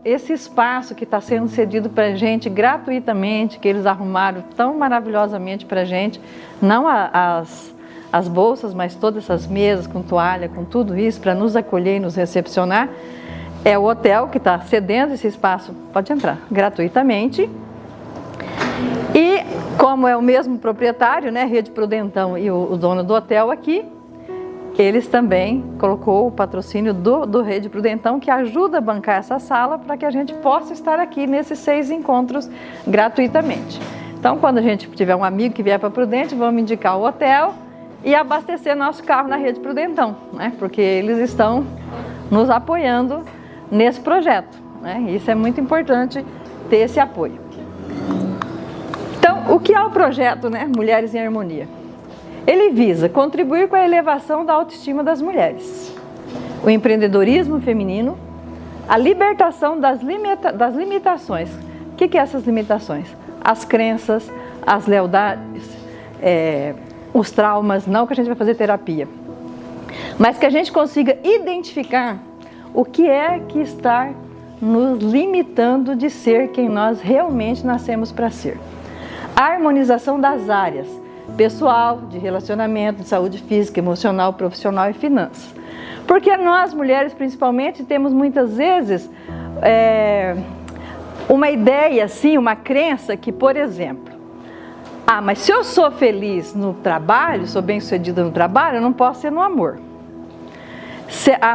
esse espaço que está sendo cedido para a gente gratuitamente, que eles arrumaram tão maravilhosamente para a gente, não as bolsas, mas todas essas mesas com toalha, com tudo isso, para nos acolher e nos recepcionar, é o hotel que está cedendo esse espaço, pode entrar, gratuitamente. E como é o mesmo proprietário, né, Rede Prudentão e o dono do hotel aqui, eles também colocou o patrocínio do Rede Prudentão, que ajuda a bancar essa sala para que a gente possa estar aqui nesses 6 encontros gratuitamente. Então, quando a gente tiver um amigo que vier para Prudente, vamos indicar o hotel e abastecer nosso carro na Rede Prudentão, né? Porque eles estão nos apoiando nesse projeto, né? Isso é muito importante, ter esse apoio. Então, o que é o projeto, né, Mulheres em Harmonia? Ele visa contribuir com a elevação da autoestima das mulheres, o empreendedorismo feminino, a libertação das limitações. O que é essas limitações? As crenças, as lealdades, os traumas, não que a gente vai fazer terapia, mas que a gente consiga identificar o que é que está nos limitando de ser quem nós realmente nascemos para ser. A harmonização das áreas pessoal, de relacionamento, de saúde física, emocional, profissional e finanças. Porque nós, mulheres principalmente, temos muitas vezes uma ideia, assim, uma crença que, por exemplo, mas se eu sou feliz no trabalho, sou bem-sucedida no trabalho, eu não posso ser no amor.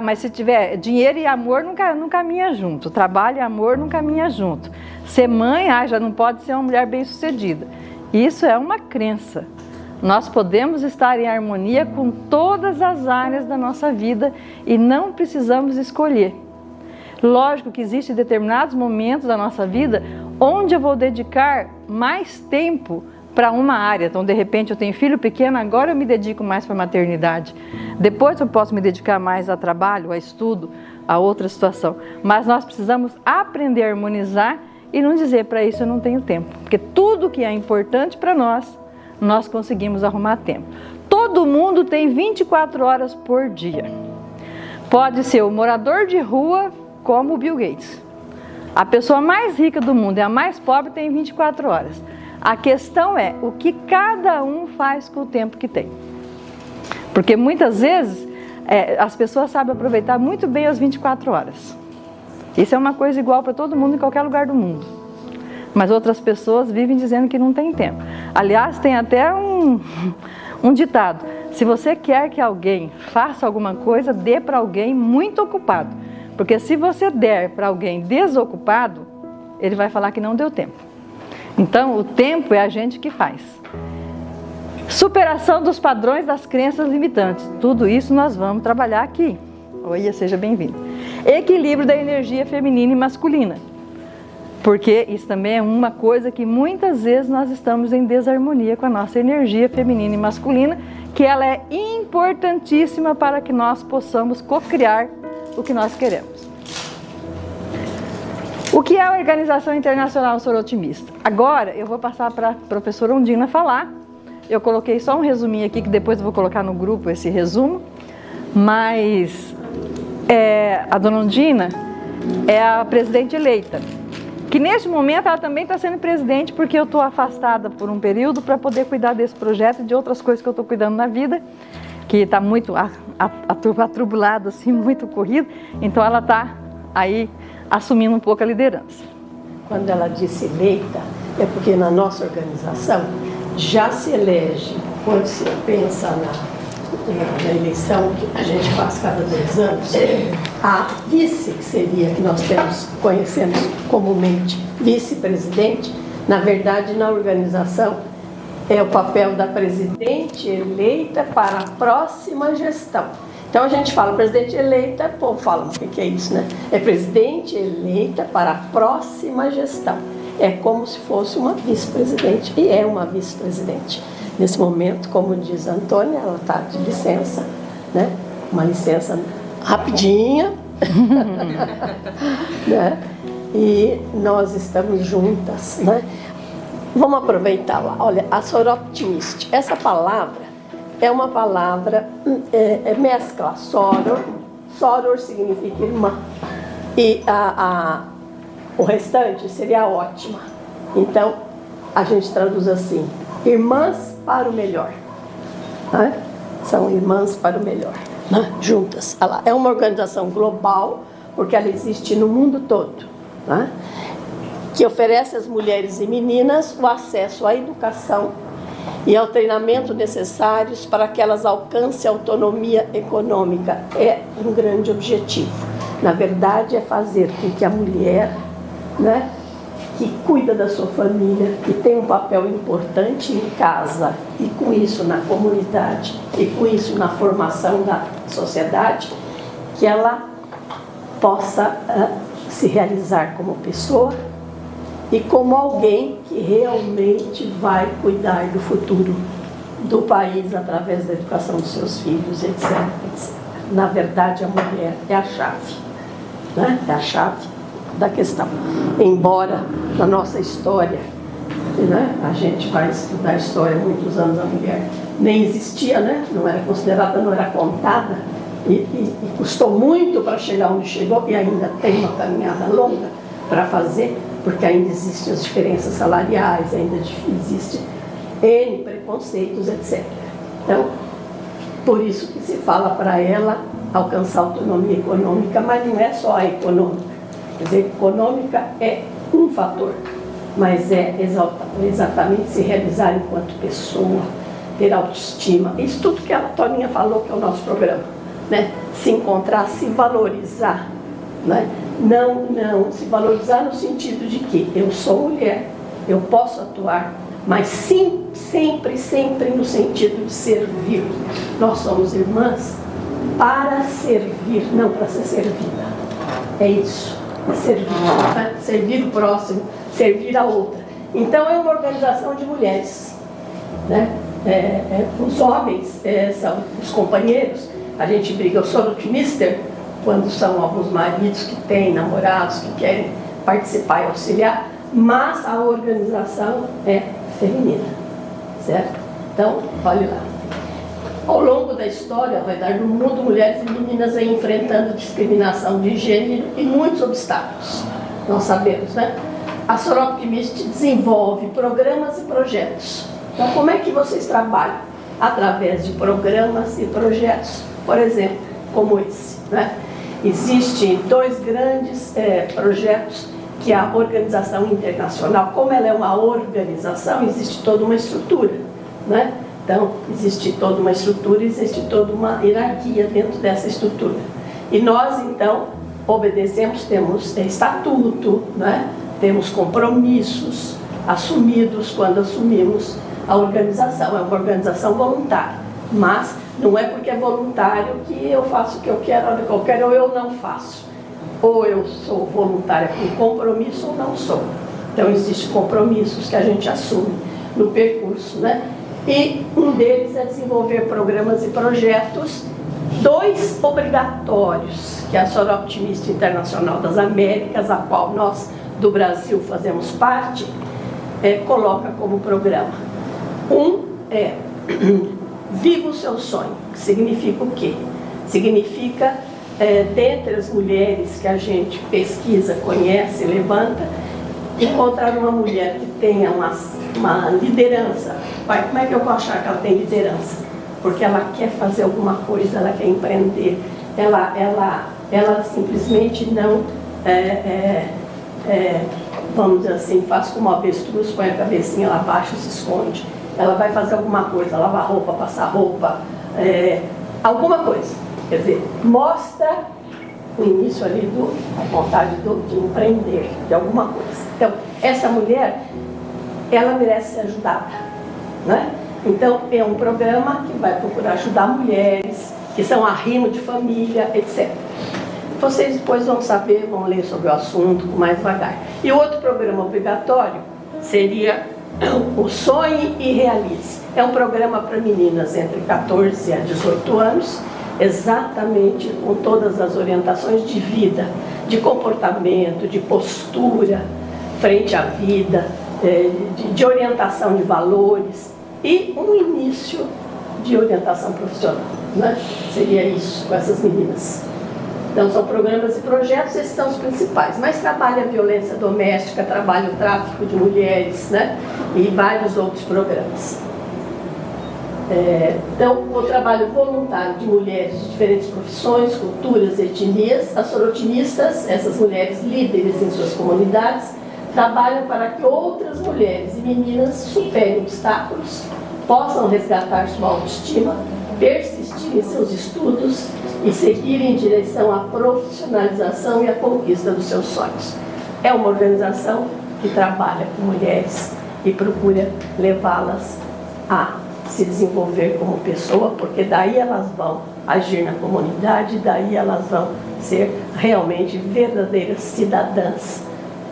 Mas se tiver dinheiro e amor não caminha junto, trabalho e amor não caminha junto. Ser mãe, já não pode ser uma mulher bem-sucedida. Isso é uma crença. Nós podemos estar em harmonia com todas as áreas da nossa vida e não precisamos escolher. Lógico que existem determinados momentos da nossa vida onde eu vou dedicar mais tempo para uma área. Então, de repente, eu tenho filho pequeno, agora eu me dedico mais para a maternidade. Depois eu posso me dedicar mais a trabalho, a estudo, a outra situação. Mas nós precisamos aprender a harmonizar e não dizer para isso eu não tenho tempo. Porque tudo que é importante para nós conseguimos arrumar tempo. Todo mundo tem 24 horas por dia. Pode ser o morador de rua como o Bill Gates. A pessoa mais rica do mundo e a mais pobre tem 24 horas. A questão é o que cada um faz com o tempo que tem. Porque muitas vezes as pessoas sabem aproveitar muito bem as 24 horas. Isso é uma coisa igual para todo mundo em qualquer lugar do mundo. Mas outras pessoas vivem dizendo que não tem tempo. Aliás, tem até um ditado: se você quer que alguém faça alguma coisa, dê para alguém muito ocupado. Porque se você der para alguém desocupado, ele vai falar que não deu tempo. Então, o tempo é a gente que faz. Superação dos padrões das crenças limitantes. Tudo isso nós vamos trabalhar aqui. Oi, seja bem-vindo. Equilíbrio da energia feminina e masculina. Porque isso também é uma coisa que muitas vezes nós estamos em desarmonia com a nossa energia feminina e masculina, que ela é importantíssima para que nós possamos cocriar o que nós queremos. O que é a Organização Internacional Sorotimista? Agora eu vou passar para a professora Undina falar. Eu coloquei só um resuminho aqui, que depois eu vou colocar no grupo esse resumo. Mas a dona Undina é a presidente eleita. Que neste momento ela também está sendo presidente, porque eu estou afastada por um período para poder cuidar desse projeto e de outras coisas que eu estou cuidando na vida, que está muito atribulado, assim, muito corrido. Então ela está aí assumindo um pouco a liderança. Quando ela disse eleita, é porque na nossa organização já se elege, quando se pensa na eleição que a gente faz cada 2 anos, a vice, que seria, que nós conhecemos comumente, vice-presidente, na verdade na organização é o papel da presidente eleita para a próxima gestão. Então a gente fala presidente eleita, o povo fala, o que é isso, né? É presidente eleita para a próxima gestão. É como se fosse uma vice-presidente, e é uma vice-presidente. Nesse momento, como diz a Antônia, ela está de licença, né? Uma licença rapidinha, né? E nós estamos juntas, né? Vamos aproveitar lá. Olha, a Soroptimist, essa palavra é uma palavra, mescla soror significa irmã, e O restante seria ótima. Então, a gente traduz assim: irmãs para o melhor. Né? São irmãs para o melhor, né? Juntas. Olha lá. É uma organização global, porque ela existe no mundo todo, né? Que oferece às mulheres e meninas o acesso à educação e ao treinamento necessários para que elas alcancem a autonomia econômica. É um grande objetivo. Na verdade, é fazer com que a mulher, né, que cuida da sua família, que tem um papel importante em casa, e com isso na comunidade, e com isso na formação da sociedade, que ela possa se realizar como pessoa e como alguém que realmente vai cuidar do futuro do país através da educação dos seus filhos, etc, etc. Na verdade, a mulher é a chave, né? É a chave da questão. Embora na nossa história, né, a gente vai estudar a história há muitos anos, a mulher nem existia, né? Não era considerada, não era contada, e custou muito para chegar onde chegou, e ainda tem uma caminhada longa para fazer, porque ainda existem as diferenças salariais, ainda existe N preconceitos, etc. Então, por isso que se fala para ela alcançar autonomia econômica, mas não é só a econômica. Quer dizer, econômica é um fator, mas é exatamente se realizar enquanto pessoa, ter autoestima. Isso tudo que a Toninha falou, que é o nosso programa, né? Se encontrar, se valorizar, né? Não se valorizar no sentido de que eu sou mulher, eu posso atuar, mas sim, sempre no sentido de servir. Nós somos irmãs para servir, não para ser servida. É isso, servir, né? Servir o próximo, servir a outra. Então é uma organização de mulheres, né? Os homens são os companheiros. A gente briga, eu sou otimista quando são alguns maridos que têm namorados que querem participar e auxiliar, mas a organização é feminina, certo? Então, olha lá. Ao longo da história, ao redor do mundo, mulheres e meninas vêm enfrentando discriminação de gênero e muitos obstáculos. Nós sabemos, né? A Sorocaba desenvolve programas e projetos. Então, como é que vocês trabalham? Através de programas e projetos, por exemplo, como esse, né? Existem dois grandes projetos que a Organização Internacional, como ela é uma organização, existe toda uma estrutura, né? Então, existe toda uma estrutura, existe toda uma hierarquia dentro dessa estrutura. E nós, então, obedecemos, temos estatuto, né? Temos compromissos assumidos quando assumimos a organização. É uma organização voluntária, mas não é porque é voluntário que eu faço o que eu quero, a hora que eu quero, ou eu não faço. Ou eu sou voluntária com compromisso ou não sou. Então, existem compromissos que a gente assume no percurso, né? E um deles é desenvolver programas e projetos, dois obrigatórios, que é a Sorocaba Optimista Internacional das Américas, a qual nós, do Brasil, fazemos parte, coloca como programa. Um é Viva o Seu Sonho, que significa o quê? Significa, dentre as mulheres que a gente pesquisa, conhece, levanta, encontrar uma mulher que tenha uma liderança. Pai, como é que eu vou achar que ela tem liderança? Porque ela quer fazer alguma coisa, ela quer empreender, ela simplesmente não, vamos dizer assim, faz como uma avestruz, põe a cabecinha lá abaixo e se esconde. Ela vai fazer alguma coisa, lavar roupa, passar roupa, alguma coisa. Quer dizer, mostra o início ali a vontade de empreender, de alguma coisa. Então, essa mulher, ela merece ser ajudada, né? Então, é um programa que vai procurar ajudar mulheres, que são arrimo de família, etc. Vocês depois vão saber, vão ler sobre o assunto com mais devagar. E o outro programa obrigatório seria o Sonhe e Realize. É um programa para meninas entre 14 a 18 anos, exatamente com todas as orientações de vida, de comportamento, de postura frente à vida, de orientação de valores e um início de orientação profissional, né? Seria isso com essas meninas. Então, são programas e projetos, esses são os principais. Mas trabalha a violência doméstica, trabalha o tráfico de mulheres, né? E vários outros programas. Então, o trabalho voluntário de mulheres de diferentes profissões, culturas, etnias, as sorotinistas, essas mulheres líderes em suas comunidades, trabalham para que outras mulheres e meninas superem obstáculos, possam resgatar sua autoestima, persistir em seus estudos e seguir em direção à profissionalização e à conquista dos seus sonhos. É uma organização que trabalha com mulheres e procura levá-las a se desenvolver como pessoa, porque daí elas vão agir na comunidade, daí elas vão ser realmente verdadeiras cidadãs,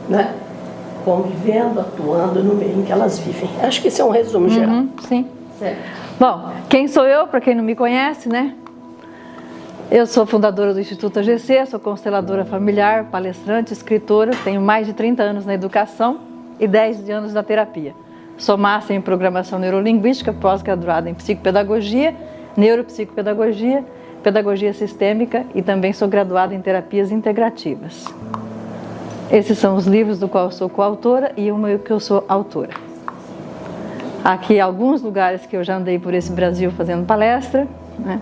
né? Convivendo, atuando no meio em que elas vivem. Acho que isso é um resumo geral. Sim. Certo. Bom, quem sou eu, para quem não me conhece, né? Eu sou fundadora do Instituto AGC, sou consteladora familiar, palestrante, escritora, tenho mais de 30 anos na educação e 10 anos na terapia. Sou master em programação neurolinguística, pós-graduada em psicopedagogia, neuropsicopedagogia, pedagogia sistêmica e também sou graduada em terapias integrativas. Esses são os livros do qual eu sou coautora e o que eu sou autora. Aqui alguns lugares que eu já andei por esse Brasil fazendo palestra, né?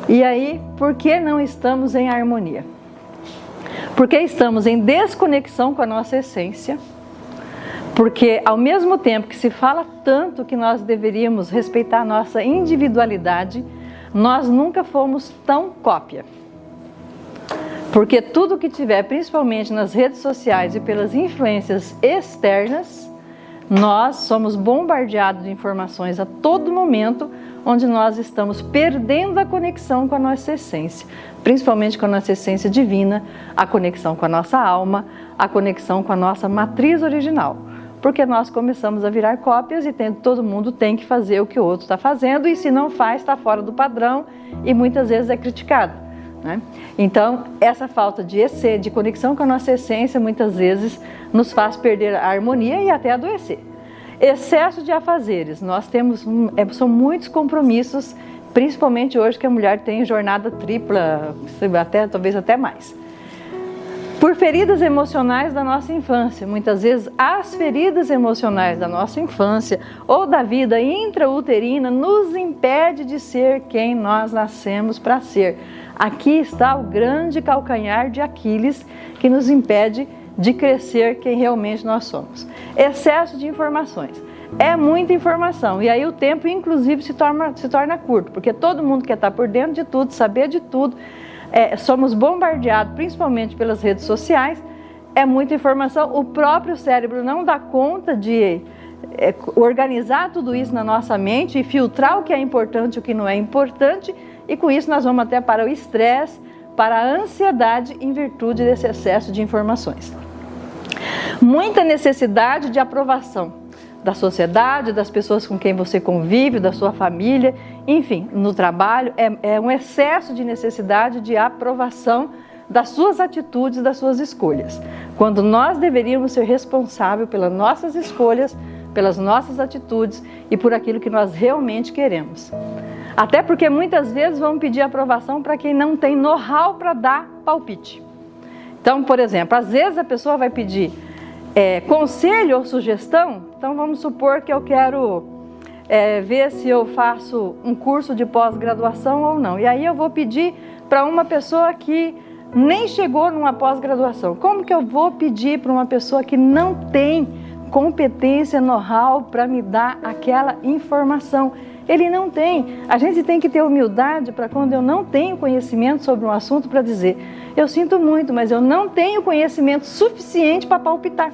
E aí, por que não estamos em harmonia? Porque estamos em desconexão com a nossa essência. Porque ao mesmo tempo que se fala tanto que nós deveríamos respeitar a nossa individualidade, nós nunca fomos tão cópia. Porque tudo que tiver, principalmente nas redes sociais e pelas influências externas, nós somos bombardeados de informações a todo momento, onde nós estamos perdendo a conexão com a nossa essência, principalmente com a nossa essência divina, a conexão com a nossa alma, a conexão com a nossa matriz original. Porque nós começamos a virar cópias e todo mundo tem que fazer o que o outro está fazendo, e se não faz, está fora do padrão e muitas vezes é criticado, né? Então, essa falta de conexão com a nossa essência muitas vezes nos faz perder a harmonia e até adoecer. Excesso de afazeres, nós temos, são muitos compromissos, principalmente hoje que a mulher tem jornada tripla, talvez até mais. Por feridas emocionais da nossa infância, muitas vezes as feridas emocionais da nossa infância ou da vida intrauterina nos impede de ser quem nós nascemos para ser. Aqui está o grande calcanhar de Aquiles que nos impede de crescer quem realmente nós somos. Excesso de informações. É muita informação e aí o tempo inclusive se torna curto, porque todo mundo quer estar por dentro de tudo, saber de tudo. Somos bombardeados principalmente pelas redes sociais, é muita informação, o próprio cérebro não dá conta de organizar tudo isso na nossa mente e filtrar o que é importante e o que não é importante, e com isso nós vamos até para o estresse, para a ansiedade em virtude desse excesso de informações. Muita necessidade de aprovação da sociedade, das pessoas com quem você convive, da sua família, enfim, no trabalho, é um excesso de necessidade de aprovação das suas atitudes, das suas escolhas. Quando nós deveríamos ser responsáveis pelas nossas escolhas, pelas nossas atitudes e por aquilo que nós realmente queremos. Até porque muitas vezes vão pedir aprovação para quem não tem know-how para dar palpite. Então, por exemplo, às vezes a pessoa vai pedir conselho ou sugestão. Então vamos supor que eu quero ver se eu faço um curso de pós-graduação ou não. E aí eu vou pedir para uma pessoa que nem chegou numa pós-graduação. Como que eu vou pedir para uma pessoa que não tem competência, know-how para me dar aquela informação? Ele não tem. A gente tem que ter humildade para quando eu não tenho conhecimento sobre um assunto para dizer: eu sinto muito, mas eu não tenho conhecimento suficiente para palpitar.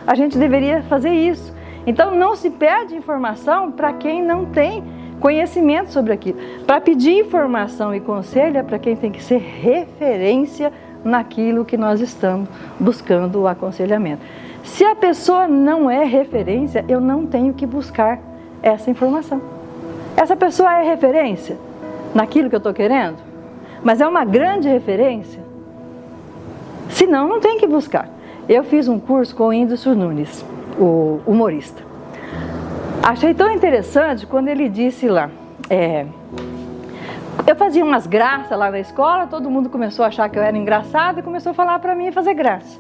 A gente deveria fazer isso. Então não se pede informação para quem não tem conhecimento sobre aquilo. Para pedir informação e conselho é para quem tem que ser referência naquilo que nós estamos buscando o aconselhamento. Se a pessoa não é referência, eu não tenho que buscar essa informação. Essa pessoa é referência naquilo que eu estou querendo, mas é uma grande referência? Se não, não tem que buscar. Eu fiz um curso com o Whindersson Nunes, o humorista. Achei tão interessante quando ele disse lá, Eu fazia umas graças lá na escola, todo mundo começou a achar que eu era engraçada e começou a falar para mim fazer graça.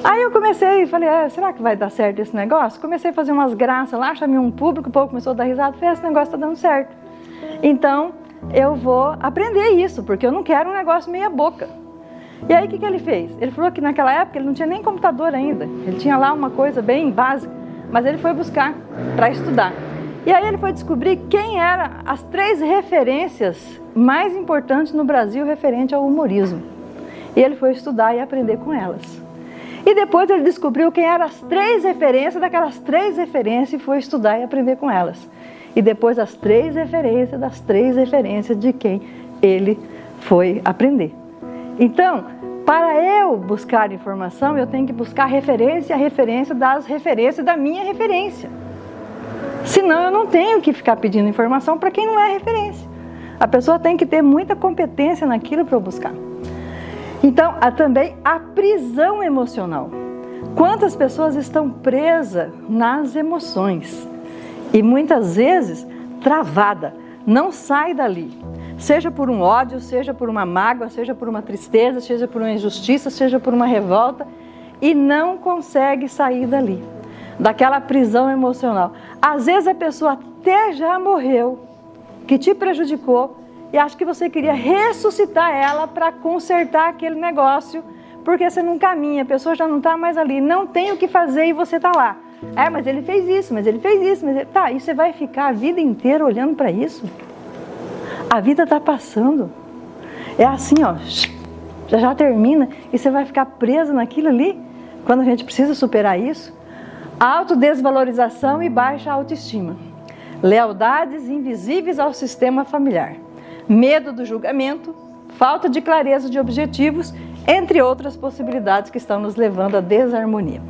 Aí eu comecei e falei, será que vai dar certo esse negócio? Comecei a fazer umas graças lá, chamei um público, o povo começou a dar risada, falei, esse negócio está dando certo. Então, eu vou aprender isso, porque eu não quero um negócio meia boca. E aí o que ele fez? Ele falou que naquela época ele não tinha nem computador ainda, ele tinha lá uma coisa bem básica, mas ele foi buscar para estudar. E aí ele foi descobrir quem eram as 3 referências mais importantes no Brasil referente ao humorismo. E ele foi estudar e aprender com elas. E depois ele descobriu quem eram as 3 referências daquelas 3 referências e foi estudar e aprender com elas. E depois as 3 referências das 3 referências de quem ele foi aprender. Então, para eu buscar informação, eu tenho que buscar a referência das referências da minha referência. Senão eu não tenho que ficar pedindo informação para quem não é referência. A pessoa tem que ter muita competência naquilo para eu buscar. Então, há também a prisão emocional. Quantas pessoas estão presas nas emoções? E muitas vezes travada, não sai dali. Seja por um ódio, seja por uma mágoa, seja por uma tristeza, seja por uma injustiça, seja por uma revolta, e não consegue sair dali, daquela prisão emocional. Às vezes a pessoa até já morreu, que te prejudicou, e acha que você queria ressuscitar ela para consertar aquele negócio, porque você não caminha, a pessoa já não está mais ali, não tem o que fazer e você está lá. Mas ele fez isso, mas ele fez isso, Tá, e você vai ficar a vida inteira olhando para isso? A vida está passando. É assim, ó, já termina e você vai ficar preso naquilo ali, quando a gente precisa superar isso. Autodesvalorização e baixa autoestima. Lealdades invisíveis ao sistema familiar. Medo do julgamento, falta de clareza de objetivos, entre outras possibilidades que estão nos levando à desarmonia.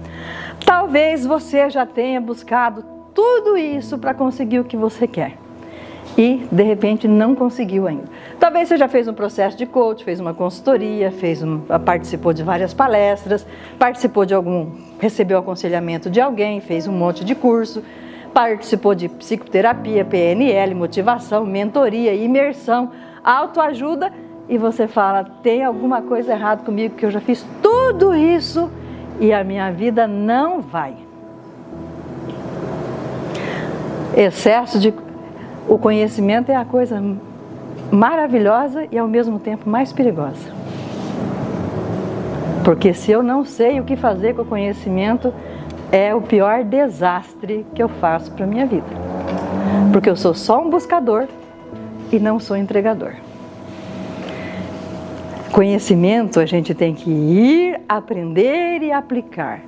Talvez você já tenha buscado tudo isso para conseguir o que você quer e, de repente, não conseguiu ainda. Talvez você já fez um processo de coach, fez uma consultoria, participou de várias palestras, recebeu aconselhamento de alguém, fez um monte de curso, participou de psicoterapia, PNL, motivação, mentoria, imersão, autoajuda, e você fala, tem alguma coisa errada comigo, porque eu já fiz tudo isso e a minha vida não vai. O conhecimento é a coisa maravilhosa e ao mesmo tempo mais perigosa. Porque se eu não sei o que fazer com o conhecimento, é o pior desastre que eu faço para a minha vida. Porque eu sou só um buscador e não sou entregador. Conhecimento a gente tem que ir, aprender e aplicar.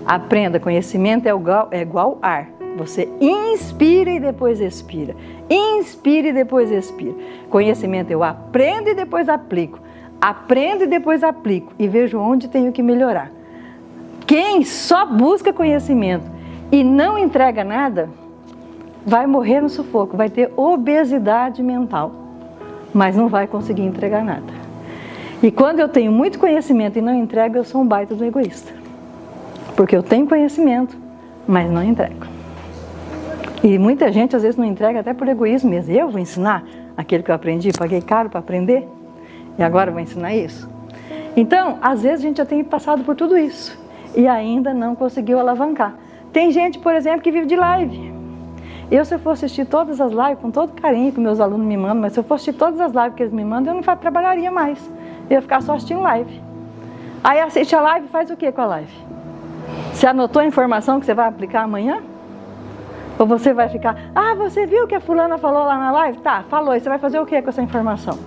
Aprenda, conhecimento é igual ar. Você inspira e depois expira. Inspira e depois expira. Conhecimento eu aprendo e depois aplico. Aprendo e depois aplico. E vejo onde tenho que melhorar. Quem só busca conhecimento e não entrega nada, vai morrer no sufoco, vai ter obesidade mental, mas não vai conseguir entregar nada. E quando eu tenho muito conhecimento e não entrego, eu sou um baita do egoísta. Porque eu tenho conhecimento, mas não entrego. E muita gente às vezes não entrega até por egoísmo mesmo. Eu vou ensinar aquilo que eu aprendi, paguei caro para aprender, e agora eu vou ensinar isso. Então, às vezes a gente já tem passado por tudo isso e ainda não conseguiu alavancar. Tem gente, por exemplo, que vive de live. Se eu for assistir todas as lives, com todo carinho que meus alunos me mandam, mas se eu for assistir todas as lives que eles me mandam, eu não trabalharia mais. Eu ia ficar só assistindo live. Aí assiste a live e faz o que com a live? Você anotou a informação que você vai aplicar amanhã? Ou você vai ficar, você viu o que a fulana falou lá na live? Tá, falou, e você vai fazer o que com essa informação?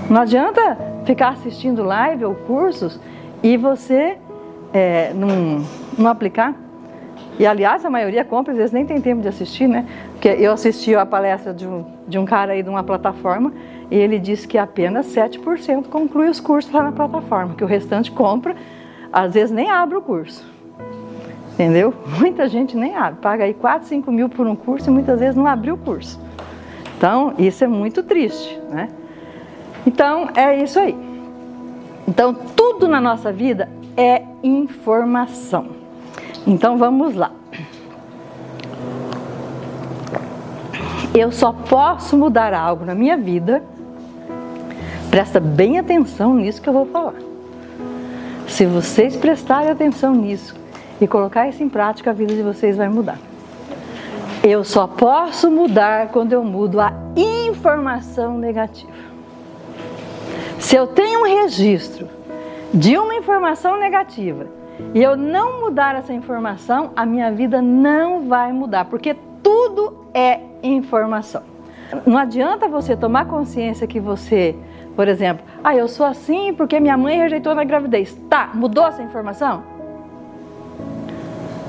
Não adianta ficar assistindo live ou cursos e você não aplicar. E aliás, a maioria compra, às vezes nem tem tempo de assistir, né? Porque eu assisti a palestra de um cara aí de uma plataforma e ele disse que apenas 7% conclui os cursos lá na plataforma, que o restante compra, às vezes nem abre o curso. Entendeu? Muita gente nem abre, paga aí 4, 5 mil por um curso e muitas vezes não abriu o curso. Então, isso é muito triste, né? Então, é isso aí. Então, tudo na nossa vida é informação. Então, vamos lá. Eu só posso mudar algo na minha vida, presta bem atenção nisso que eu vou falar. Se vocês prestarem atenção nisso e colocar isso em prática, a vida de vocês vai mudar. Eu só posso mudar quando eu mudo a informação negativa. Se eu tenho um registro de uma informação negativa e eu não mudar essa informação, a minha vida não vai mudar, porque tudo é informação. Não adianta você tomar consciência que você, por exemplo, eu sou assim porque minha mãe rejeitou na gravidez. Tá, mudou essa informação?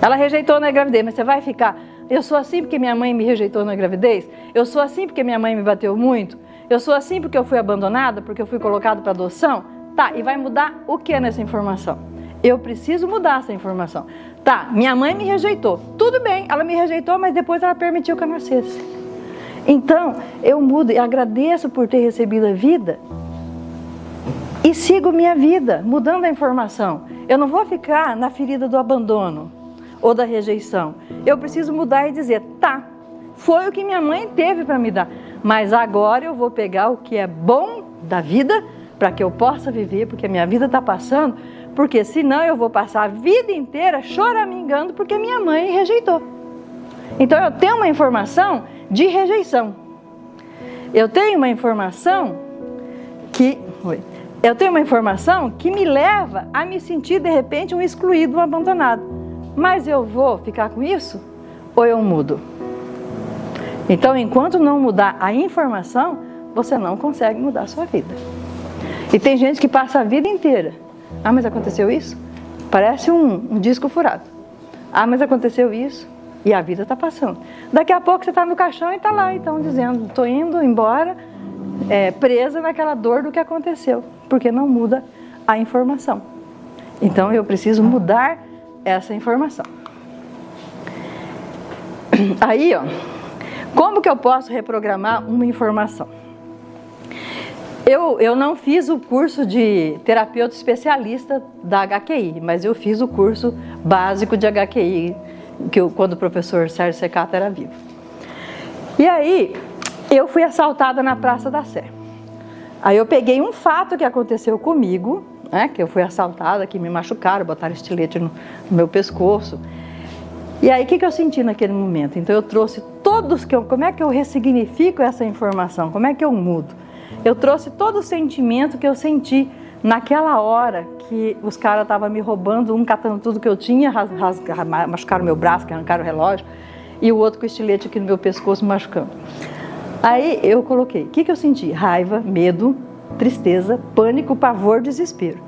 Ela rejeitou na gravidez, mas você vai ficar, eu sou assim porque minha mãe me rejeitou na gravidez? Eu sou assim porque minha mãe me bateu muito? Eu sou assim porque eu fui abandonada, porque eu fui colocado para adoção? Tá, e vai mudar o que nessa informação? Eu preciso mudar essa informação. Tá, minha mãe me rejeitou. Tudo bem, ela me rejeitou, mas depois ela permitiu que eu nascesse. Então, eu mudo e agradeço por ter recebido a vida e sigo minha vida, mudando a informação. Eu não vou ficar na ferida do abandono ou da rejeição. Eu preciso mudar e dizer, tá, foi o que minha mãe teve para me dar, mas agora eu vou pegar o que é bom da vida para que eu possa viver, porque a minha vida está passando, porque senão eu vou passar a vida inteira choramingando porque minha mãe rejeitou. Então eu tenho uma informação de rejeição. Eu tenho uma informação que me leva a me sentir de repente um excluído, um abandonado. Mas eu vou ficar com isso ou eu mudo? Então, enquanto não mudar a informação, você não consegue mudar a sua vida. E tem gente que passa a vida inteira. Mas aconteceu isso? Parece um disco furado. Mas aconteceu isso e a vida está passando. Daqui a pouco você está no caixão e está lá, então, dizendo, estou indo embora, presa naquela dor do que aconteceu, porque não muda a informação. Então, eu preciso mudar essa informação. Aí, como que eu posso reprogramar uma informação? Eu não fiz o curso de terapeuta especialista da HQI, mas eu fiz o curso básico de HQI, quando o professor Sérgio Secato era vivo. E aí, eu fui assaltada na Praça da Sé. Aí eu peguei um fato que aconteceu comigo, que eu fui assaltada, que me machucaram, botaram estilete no meu pescoço. E aí, o que eu senti naquele momento? Então, eu trouxe como é que eu ressignifico essa informação? Como é que eu mudo? Eu trouxe todo o sentimento que eu senti naquela hora que os caras estavam me roubando, um catando tudo que eu tinha, machucaram meu braço, arrancaram o relógio, e o outro com o estilete aqui no meu pescoço machucando. Aí eu coloquei, o que eu senti? Raiva, medo, tristeza, pânico, pavor, desespero.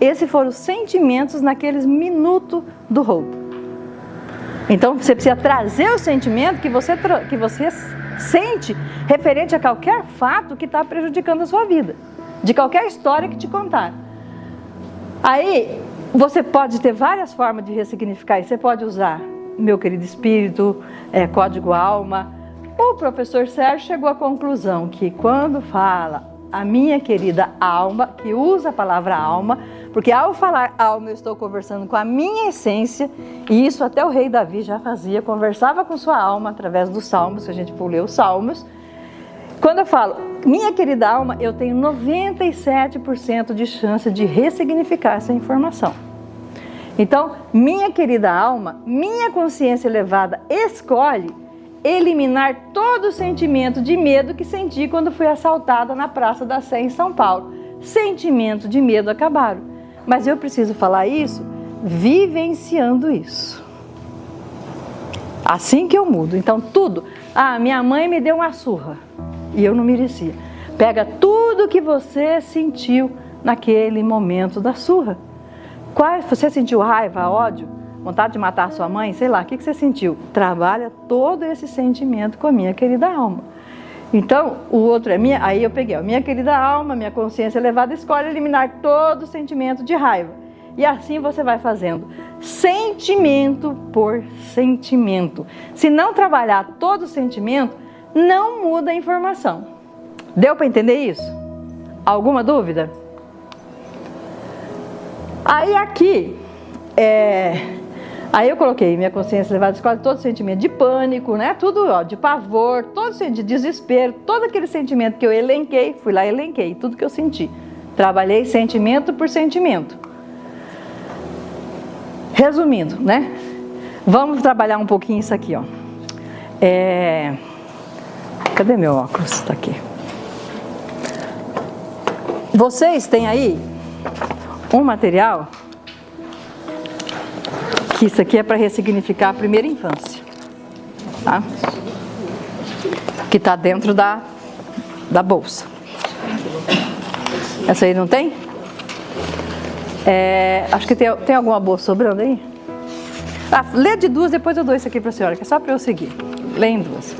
Esses foram os sentimentos naqueles minutos do roubo. Então você precisa trazer o sentimento que você sente referente a qualquer fato que está prejudicando a sua vida, de qualquer história que te contaram. Aí você pode ter várias formas de ressignificar isso. Você pode usar meu querido espírito, código alma. O professor Sérgio chegou à conclusão que quando fala a minha querida alma, que usa a palavra alma, porque ao falar alma eu estou conversando com a minha essência, e isso até o rei Davi já fazia, conversava com sua alma através dos salmos, se a gente for ler os salmos. Quando eu falo minha querida alma, eu tenho 97% de chance de ressignificar essa informação. Então, minha querida alma, minha consciência elevada escolhe eliminar todo o sentimento de medo que senti quando fui assaltada na Praça da Sé em São Paulo. Sentimento de medo acabaram. Mas eu preciso falar isso vivenciando isso. Assim que eu mudo. Então tudo, minha mãe me deu uma surra e eu não merecia. Pega tudo que você sentiu naquele momento da surra. Você sentiu raiva, ódio, vontade de matar a sua mãe, sei lá, o que você sentiu? Trabalha todo esse sentimento com a minha querida alma. Então, o outro é minha, aí eu peguei, minha querida alma, minha consciência elevada, escolhe eliminar todo o sentimento de raiva. E assim você vai fazendo, sentimento por sentimento. Se não trabalhar todo o sentimento, não muda a informação. Deu para entender isso? Alguma dúvida? Aí aqui, Aí eu coloquei minha consciência elevada à escola, todo sentimento de pânico, né? Tudo, ó, de pavor, todo de desespero, todo aquele sentimento que eu elenquei, fui lá e elenquei, tudo que eu senti. Trabalhei sentimento por sentimento. Resumindo, né? Vamos trabalhar um pouquinho isso aqui, ó. Cadê meu óculos? Está aqui. Vocês têm aí um material que isso aqui é para ressignificar a primeira infância, tá? Que está dentro da bolsa. Essa aí não tem? Acho que tem alguma bolsa sobrando aí? Lê de duas, depois eu dou isso aqui para a senhora, que é só para eu seguir. Lê em duas.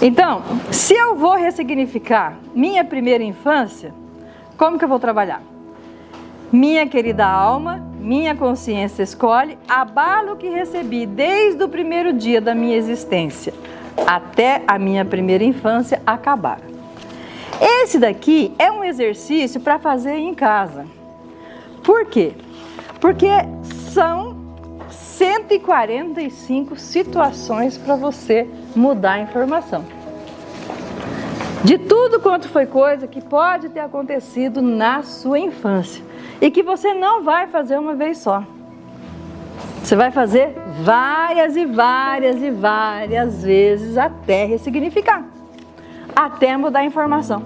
Então, se eu vou ressignificar minha primeira infância, como que eu vou trabalhar? Minha querida alma, minha consciência escolhe, abalo que recebi desde o primeiro dia da minha existência até a minha primeira infância acabar. Esse daqui é um exercício para fazer em casa. Por quê? Porque são 145 situações para você mudar a informação. De tudo quanto foi coisa que pode ter acontecido na sua infância. E que você não vai fazer uma vez só. Você vai fazer várias e várias e várias vezes até ressignificar. Até mudar a informação.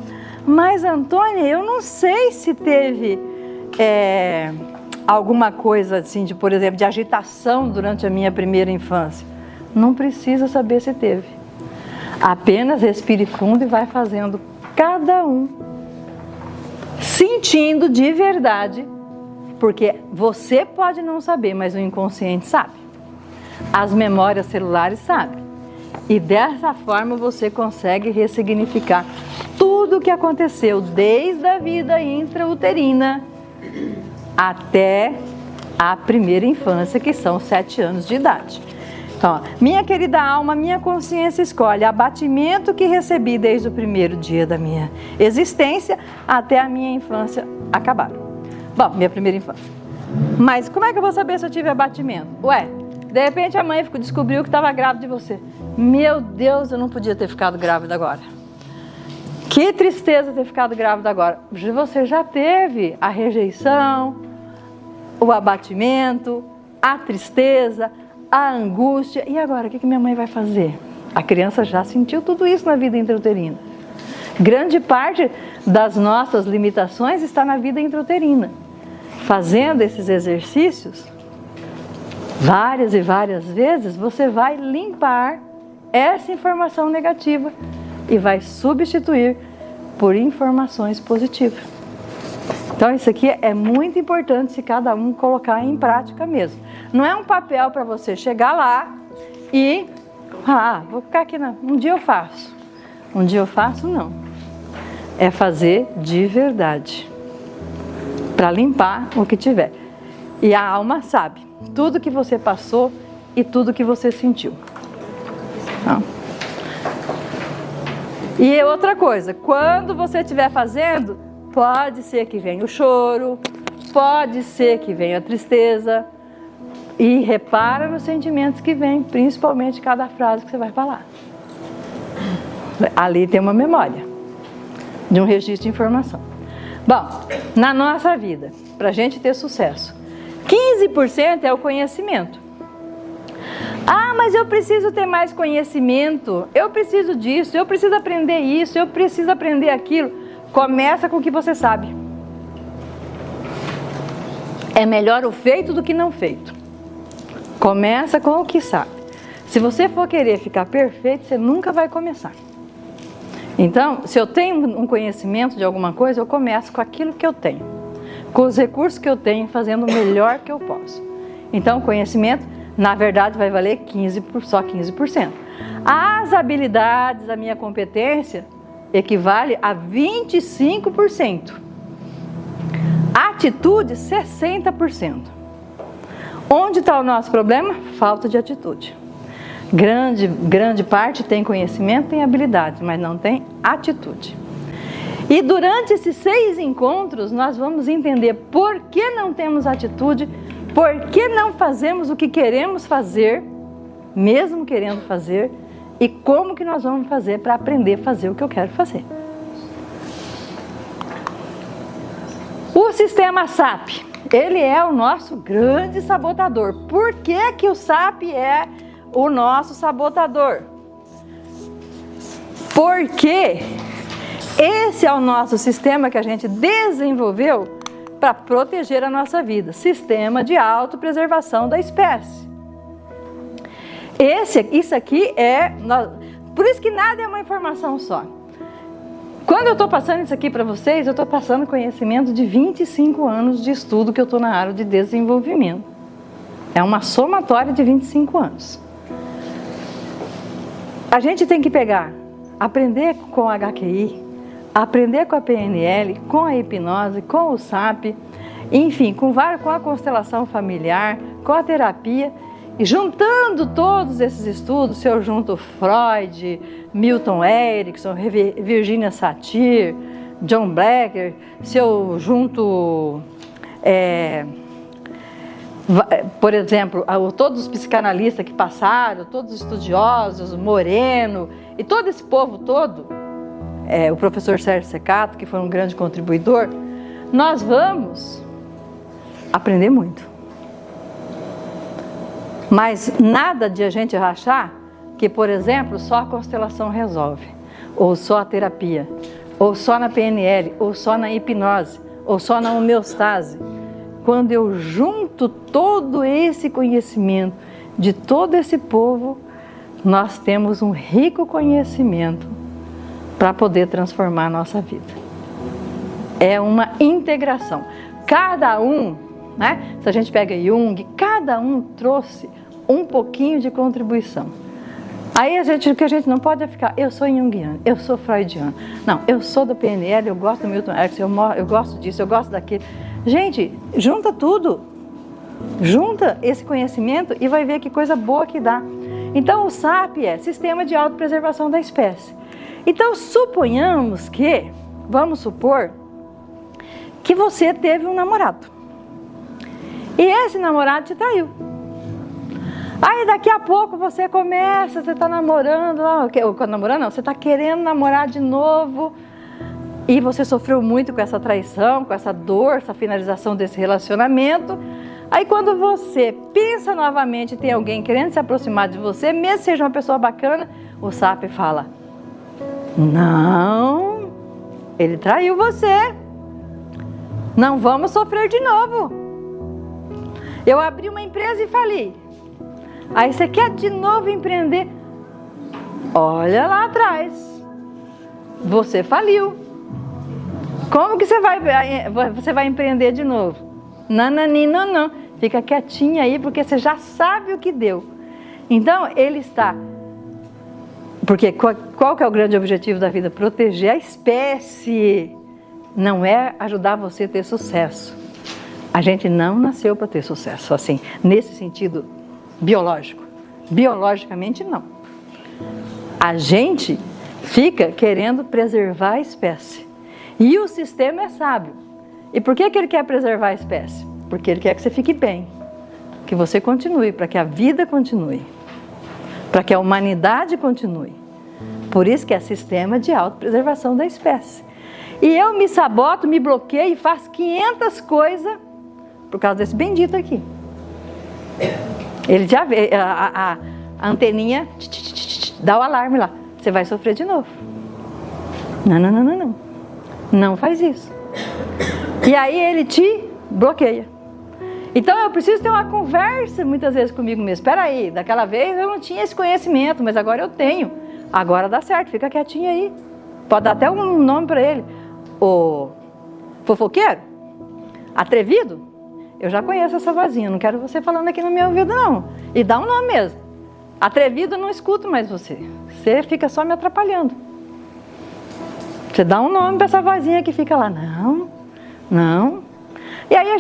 Mas, Antônia, eu não sei se teve alguma coisa assim, por exemplo, de agitação durante a minha primeira infância. Não precisa saber se teve. Apenas respire fundo e vai fazendo cada um, sentindo de verdade, porque você pode não saber, mas o inconsciente sabe. As memórias celulares sabem. E dessa forma você consegue ressignificar tudo o que aconteceu desde a vida intrauterina até a primeira infância, que são 7 anos de idade. Então, minha querida alma, minha consciência escolhe abatimento que recebi desde o primeiro dia da minha existência até a minha infância acabar. Bom, minha primeira infância. Mas como é que eu vou saber se eu tive abatimento? De repente a mãe descobriu que estava grávida de você. Meu Deus, eu não podia ter ficado grávida agora. Que tristeza ter ficado grávida agora. Você já teve a rejeição, o abatimento, a tristeza, a angústia. E agora, o que minha mãe vai fazer? A criança já sentiu tudo isso na vida intrauterina. Grande parte das nossas limitações está na vida intrauterina. Fazendo esses exercícios, várias e várias vezes, você vai limpar essa informação negativa e vai substituir por informações positivas. Então isso aqui é muito importante se cada um colocar em prática mesmo. Não é um papel para você chegar lá e vou ficar aqui, um dia eu faço. Um dia eu faço, não. É fazer de verdade, para limpar o que tiver. E a alma sabe tudo que você passou e tudo que você sentiu. Então, e outra coisa, quando você estiver fazendo, pode ser que venha o choro, pode ser que venha a tristeza, e repara nos sentimentos que vêm, principalmente cada frase que você vai falar. Ali tem uma memória de um registro de informação. Bom, na nossa vida, para a gente ter sucesso, 15% é o conhecimento. Mas eu preciso ter mais conhecimento, eu preciso disso, eu preciso aprender isso, eu preciso aprender aquilo. Começa com o que você sabe. É melhor o feito do que não feito. Começa com o que sabe. Se você for querer ficar perfeito, você nunca vai começar. Então, se eu tenho um conhecimento de alguma coisa, eu começo com aquilo que eu tenho, com os recursos que eu tenho, fazendo o melhor que eu posso. Então, o conhecimento, na verdade, vai valer só 15%. As habilidades, a minha competência, equivale a 25%. Atitude, 60%. Onde está o nosso problema? Falta de atitude. Grande parte tem conhecimento, tem habilidade, mas não tem atitude. E durante esses 6 encontros, nós vamos entender por que não temos atitude, Por que não fazemos o que queremos fazer, mesmo querendo fazer, e como que nós vamos fazer para aprender a fazer o que eu quero fazer? O sistema SAP, ele é o nosso grande sabotador. Por que que o SAP é o nosso sabotador? Porque esse é o nosso sistema que a gente desenvolveu para proteger a nossa vida. Sistema de autopreservação da espécie. Isso aqui é... Por isso que nada é uma informação só. Quando eu estou passando isso aqui para vocês, eu estou passando conhecimento de 25 anos de estudo que eu estou na área de desenvolvimento. É uma somatória de 25 anos. A gente tem que pegar, aprender com a HQI, aprender com a PNL, com a hipnose, com o SAP, enfim, com a constelação familiar, com a terapia. E juntando todos esses estudos, se eu junto Freud, Milton Erickson, Virginia Satir, John Blacker, se eu junto, por exemplo, todos os psicanalistas que passaram, todos os estudiosos, Moreno, e todo esse povo todo, o professor Sérgio Secato, que foi um grande contribuidor, nós vamos aprender muito. Mas nada de a gente achar que, por exemplo, só a constelação resolve, ou só a terapia, ou só na PNL, ou só na hipnose, ou só na homeostase. Quando eu junto todo esse conhecimento de todo esse povo, nós temos um rico conhecimento para poder transformar a nossa vida. É uma integração. Cada um, né? Se a gente pega Jung, cada um trouxe um pouquinho de contribuição. Aí o que a gente não pode é ficar, eu sou junguiano, eu sou freudiano. Não, eu sou da PNL, eu gosto do Milton Erickson, eu gosto disso, eu gosto daquilo. Gente, junta tudo. Junta esse conhecimento e vai ver que coisa boa que dá. Então o SAP é Sistema de Autopreservação da Espécie. Então suponhamos que, vamos supor, que você teve um namorado. E esse namorado te traiu. Aí daqui a pouco você está namorando, você está querendo namorar de novo. E você sofreu muito com essa traição, com essa dor, essa finalização desse relacionamento. Aí quando você pensa novamente, tem alguém querendo se aproximar de você, mesmo que seja uma pessoa bacana, o SAP fala, não, ele traiu você. Não vamos sofrer de novo. Eu abri uma empresa e fali. Aí você quer de novo empreender? Olha lá atrás. Você faliu. Como que você vai empreender de novo? Não. Fica quietinha aí porque você já sabe o que deu. Então ele está... Porque qual que é o grande objetivo da vida? Proteger a espécie. Não é ajudar você a ter sucesso. A gente não nasceu para ter sucesso, assim, nesse sentido biológico. Biologicamente, não. A gente fica querendo preservar a espécie. E o sistema é sábio. E por que ele quer preservar a espécie? Porque ele quer que você fique bem, que você continue, para que a vida continue, para que a humanidade continue. Por isso que é sistema de autopreservação da espécie. E eu me saboto, me bloqueio e faço 500 coisas por causa desse bendito aqui. Ele já vê, a anteninha dá o alarme lá. Você vai sofrer de novo. Não. Não faz isso. E aí ele te bloqueia. Então eu preciso ter uma conversa muitas vezes comigo mesmo. Espera aí, daquela vez eu não tinha esse conhecimento, mas agora eu tenho. Agora dá certo, fica quietinho aí. Pode dar até um nome para ele. O fofoqueiro? Atrevido? Eu já conheço essa vozinha, não quero você falando aqui no meu ouvido não. E dá um nome mesmo. Atrevido, eu não escuto mais você. Você fica só me atrapalhando. Você dá um nome para essa vozinha que fica lá. Não. E aí a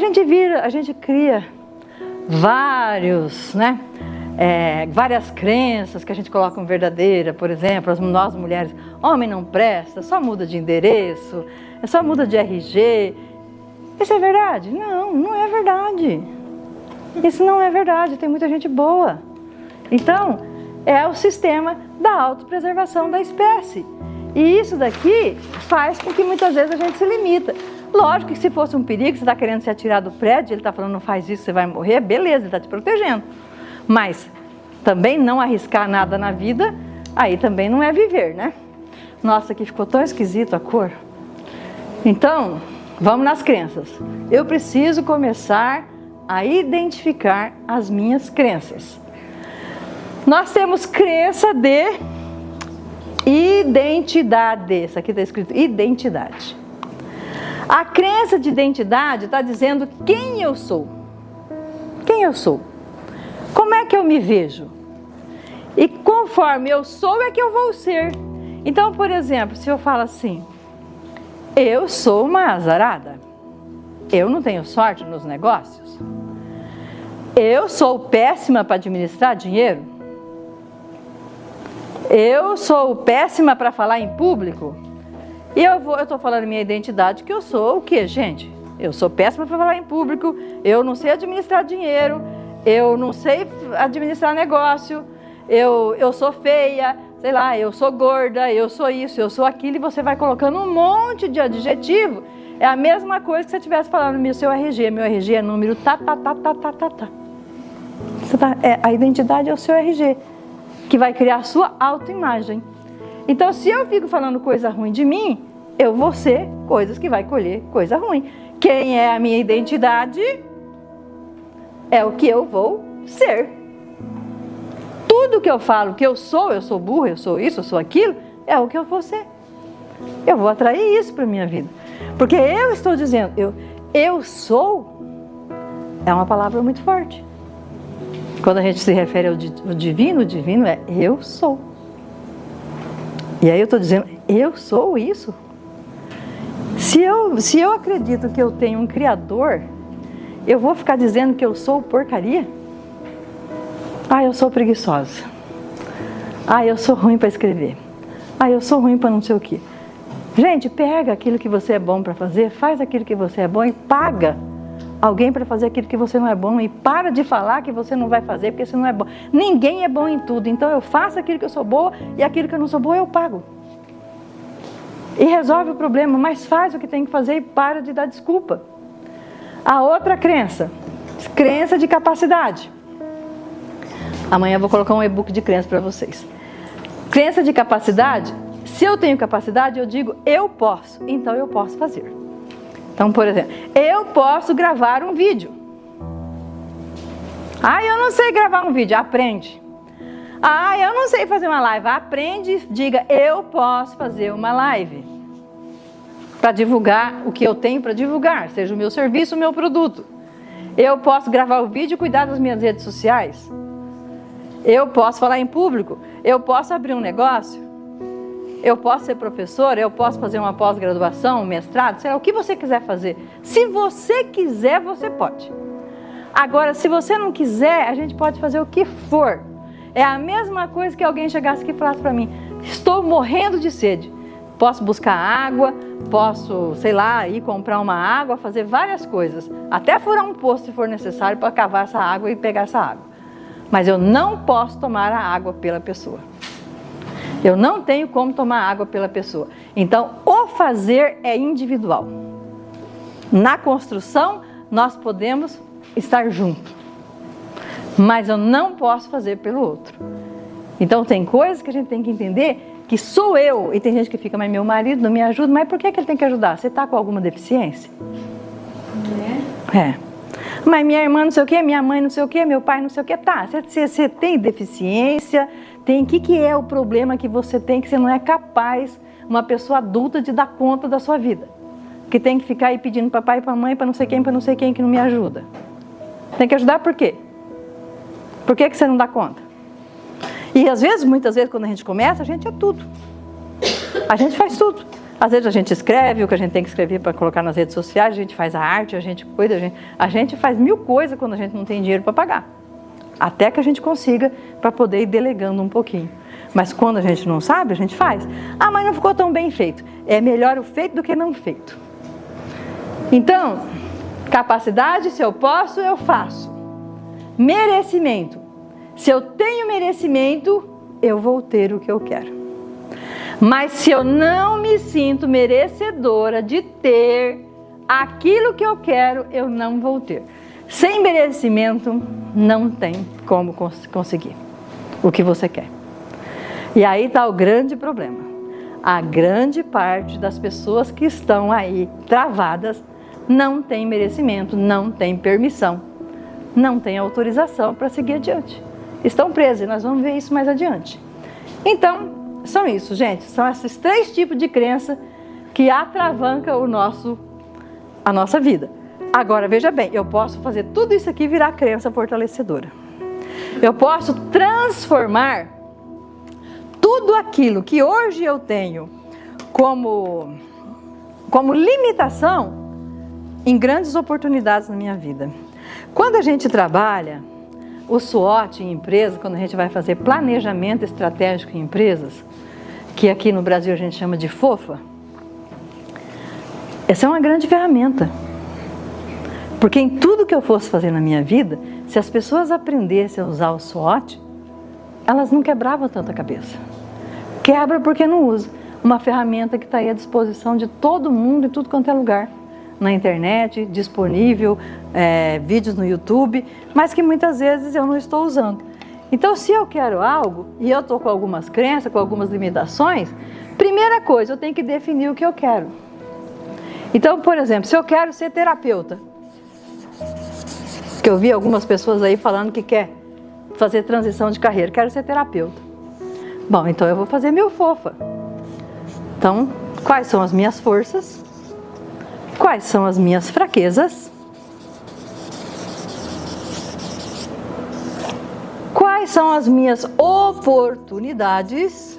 gente cria várias crenças que a gente coloca como verdadeira. Por exemplo, nós mulheres, homem não presta, só muda de endereço, só muda de RG. Isso é verdade? Não é verdade. Isso não é verdade, tem muita gente boa. Então, é o sistema da autopreservação da espécie. E isso daqui faz com que muitas vezes a gente se limita. Lógico que se fosse um perigo, você está querendo se atirar do prédio, ele está falando, não faz isso, você vai morrer, beleza, ele está te protegendo. Mas também não arriscar nada na vida, aí também não é viver, né? Nossa, aqui ficou tão esquisito a cor. Então, vamos nas crenças. Eu preciso começar a identificar as minhas crenças. Nós temos crença de identidade. Isso aqui está escrito identidade. A crença de identidade está dizendo quem eu sou. Quem eu sou? Como é que eu me vejo? E conforme eu sou é que eu vou ser. Então, por exemplo, se eu falo assim, eu sou uma azarada, eu não tenho sorte nos negócios, eu sou péssima para administrar dinheiro, eu sou péssima para falar em público, e eu estou falando minha identidade, que eu sou o quê, gente? Eu sou péssima para falar em público, eu não sei administrar dinheiro, eu não sei administrar negócio, eu sou feia, sei lá, eu sou gorda, eu sou isso, eu sou aquilo, e você vai colocando um monte de adjetivo. É a mesma coisa que você estivesse falando no seu RG. Meu RG é número tá. A identidade é o seu RG, que vai criar a sua autoimagem. Então, se eu fico falando coisa ruim de mim, eu vou ser coisas que vai colher coisa ruim. Quem é a minha identidade é o que eu vou ser. Tudo que eu falo que eu sou burra, eu sou isso, eu sou aquilo, é o que eu vou ser. Eu vou atrair isso para a minha vida. Porque eu estou dizendo, eu sou, é uma palavra muito forte. Quando a gente se refere ao divino, o divino é eu sou. E aí eu estou dizendo, eu sou isso. Se eu acredito que eu tenho um Criador, eu vou ficar dizendo que eu sou porcaria? Eu sou preguiçosa. Eu sou ruim para escrever. Eu sou ruim para não sei o quê. Gente, pega aquilo que você é bom para fazer, faz aquilo que você é bom e paga alguém para fazer aquilo que você não é bom, e para de falar que você não vai fazer porque você não é bom. Ninguém é bom em tudo, então eu faço aquilo que eu sou boa e aquilo que eu não sou boa eu pago. E resolve o problema, mas faz o que tem que fazer e para de dar desculpa. A outra crença de capacidade. Amanhã eu vou colocar um e-book de crença para vocês. Crença de capacidade, se eu tenho capacidade, eu digo eu posso, então eu posso fazer. Então, por exemplo, eu posso gravar um vídeo. Eu não sei gravar um vídeo, aprende. Eu não sei fazer uma live, aprende, diga eu posso fazer uma live. Para divulgar o que eu tenho para divulgar, seja o meu serviço, o meu produto. Eu posso gravar o vídeo e cuidar das minhas redes sociais. Eu posso falar em público, eu posso abrir um negócio. Eu posso ser professora, eu posso fazer uma pós-graduação, um mestrado, sei lá, o que você quiser fazer. Se você quiser, você pode. Agora, se você não quiser, a gente pode fazer o que for. É a mesma coisa que alguém chegasse aqui e falasse para mim, estou morrendo de sede. Posso buscar água, posso, sei lá, ir comprar uma água, fazer várias coisas. Até furar um poço se for necessário para cavar essa água e pegar essa água. Mas eu não posso tomar a água pela pessoa. Eu não tenho como tomar água pela pessoa. Então, o fazer é individual. Na construção, nós podemos estar juntos. Mas eu não posso fazer pelo outro. Então, tem coisas que a gente tem que entender que sou eu. E tem gente que fica, mas meu marido não me ajuda. Mas por que ele tem que ajudar? Você está com alguma deficiência? Mas minha irmã não sei o quê, minha mãe não sei o quê, meu pai não sei o quê. Tá, você tem deficiência... O que é o problema que você tem que você não é capaz, uma pessoa adulta, de dar conta da sua vida? Que tem que ficar aí pedindo para pai e para mãe, para não sei quem que não me ajuda. Tem que ajudar por quê? Por que você não dá conta? E às vezes, muitas vezes, quando a gente começa, a gente é tudo. A gente faz tudo. Às vezes a gente escreve o que a gente tem que escrever para colocar nas redes sociais, a gente faz a arte, a gente cuida, a gente faz 1000 coisas quando a gente não tem dinheiro para pagar. Até que a gente consiga para poder ir delegando um pouquinho. Mas quando a gente não sabe, a gente faz. Mas não ficou tão bem feito. É melhor o feito do que não feito. Então, capacidade, se eu posso, eu faço. Merecimento. Se eu tenho merecimento, eu vou ter o que eu quero. Mas se eu não me sinto merecedora de ter aquilo que eu quero, eu não vou ter. Sem merecimento, não tem como conseguir o que você quer. E aí está o grande problema. A grande parte das pessoas que estão aí travadas não tem merecimento, não tem permissão, não tem autorização para seguir adiante. Estão presos e nós vamos ver isso mais adiante. Então, são isso, gente. São esses 3 tipos de crença que atravancam a nossa vida. Agora, veja bem, eu posso fazer tudo isso aqui virar crença fortalecedora. Eu posso transformar tudo aquilo que hoje eu tenho como limitação em grandes oportunidades na minha vida. Quando a gente trabalha o SWOT em empresas, quando a gente vai fazer planejamento estratégico em empresas, que aqui no Brasil a gente chama de FOFA, essa é uma grande ferramenta. Porque em tudo que eu fosse fazer na minha vida, se as pessoas aprendessem a usar o SWOT, elas não quebravam tanta cabeça. Quebra porque não usa. Uma ferramenta que está aí à disposição de todo mundo, em tudo quanto é lugar. Na internet, disponível, vídeos no YouTube, mas que muitas vezes eu não estou usando. Então, se eu quero algo, e eu estou com algumas crenças, com algumas limitações, primeira coisa, eu tenho que definir o que eu quero. Então, por exemplo, se eu quero ser terapeuta, que eu vi algumas pessoas aí falando que quer fazer transição de carreira, quero ser terapeuta. Bom, então eu vou fazer meu FOFA. Então, quais são as minhas forças? Quais são as minhas fraquezas? Quais são as minhas oportunidades?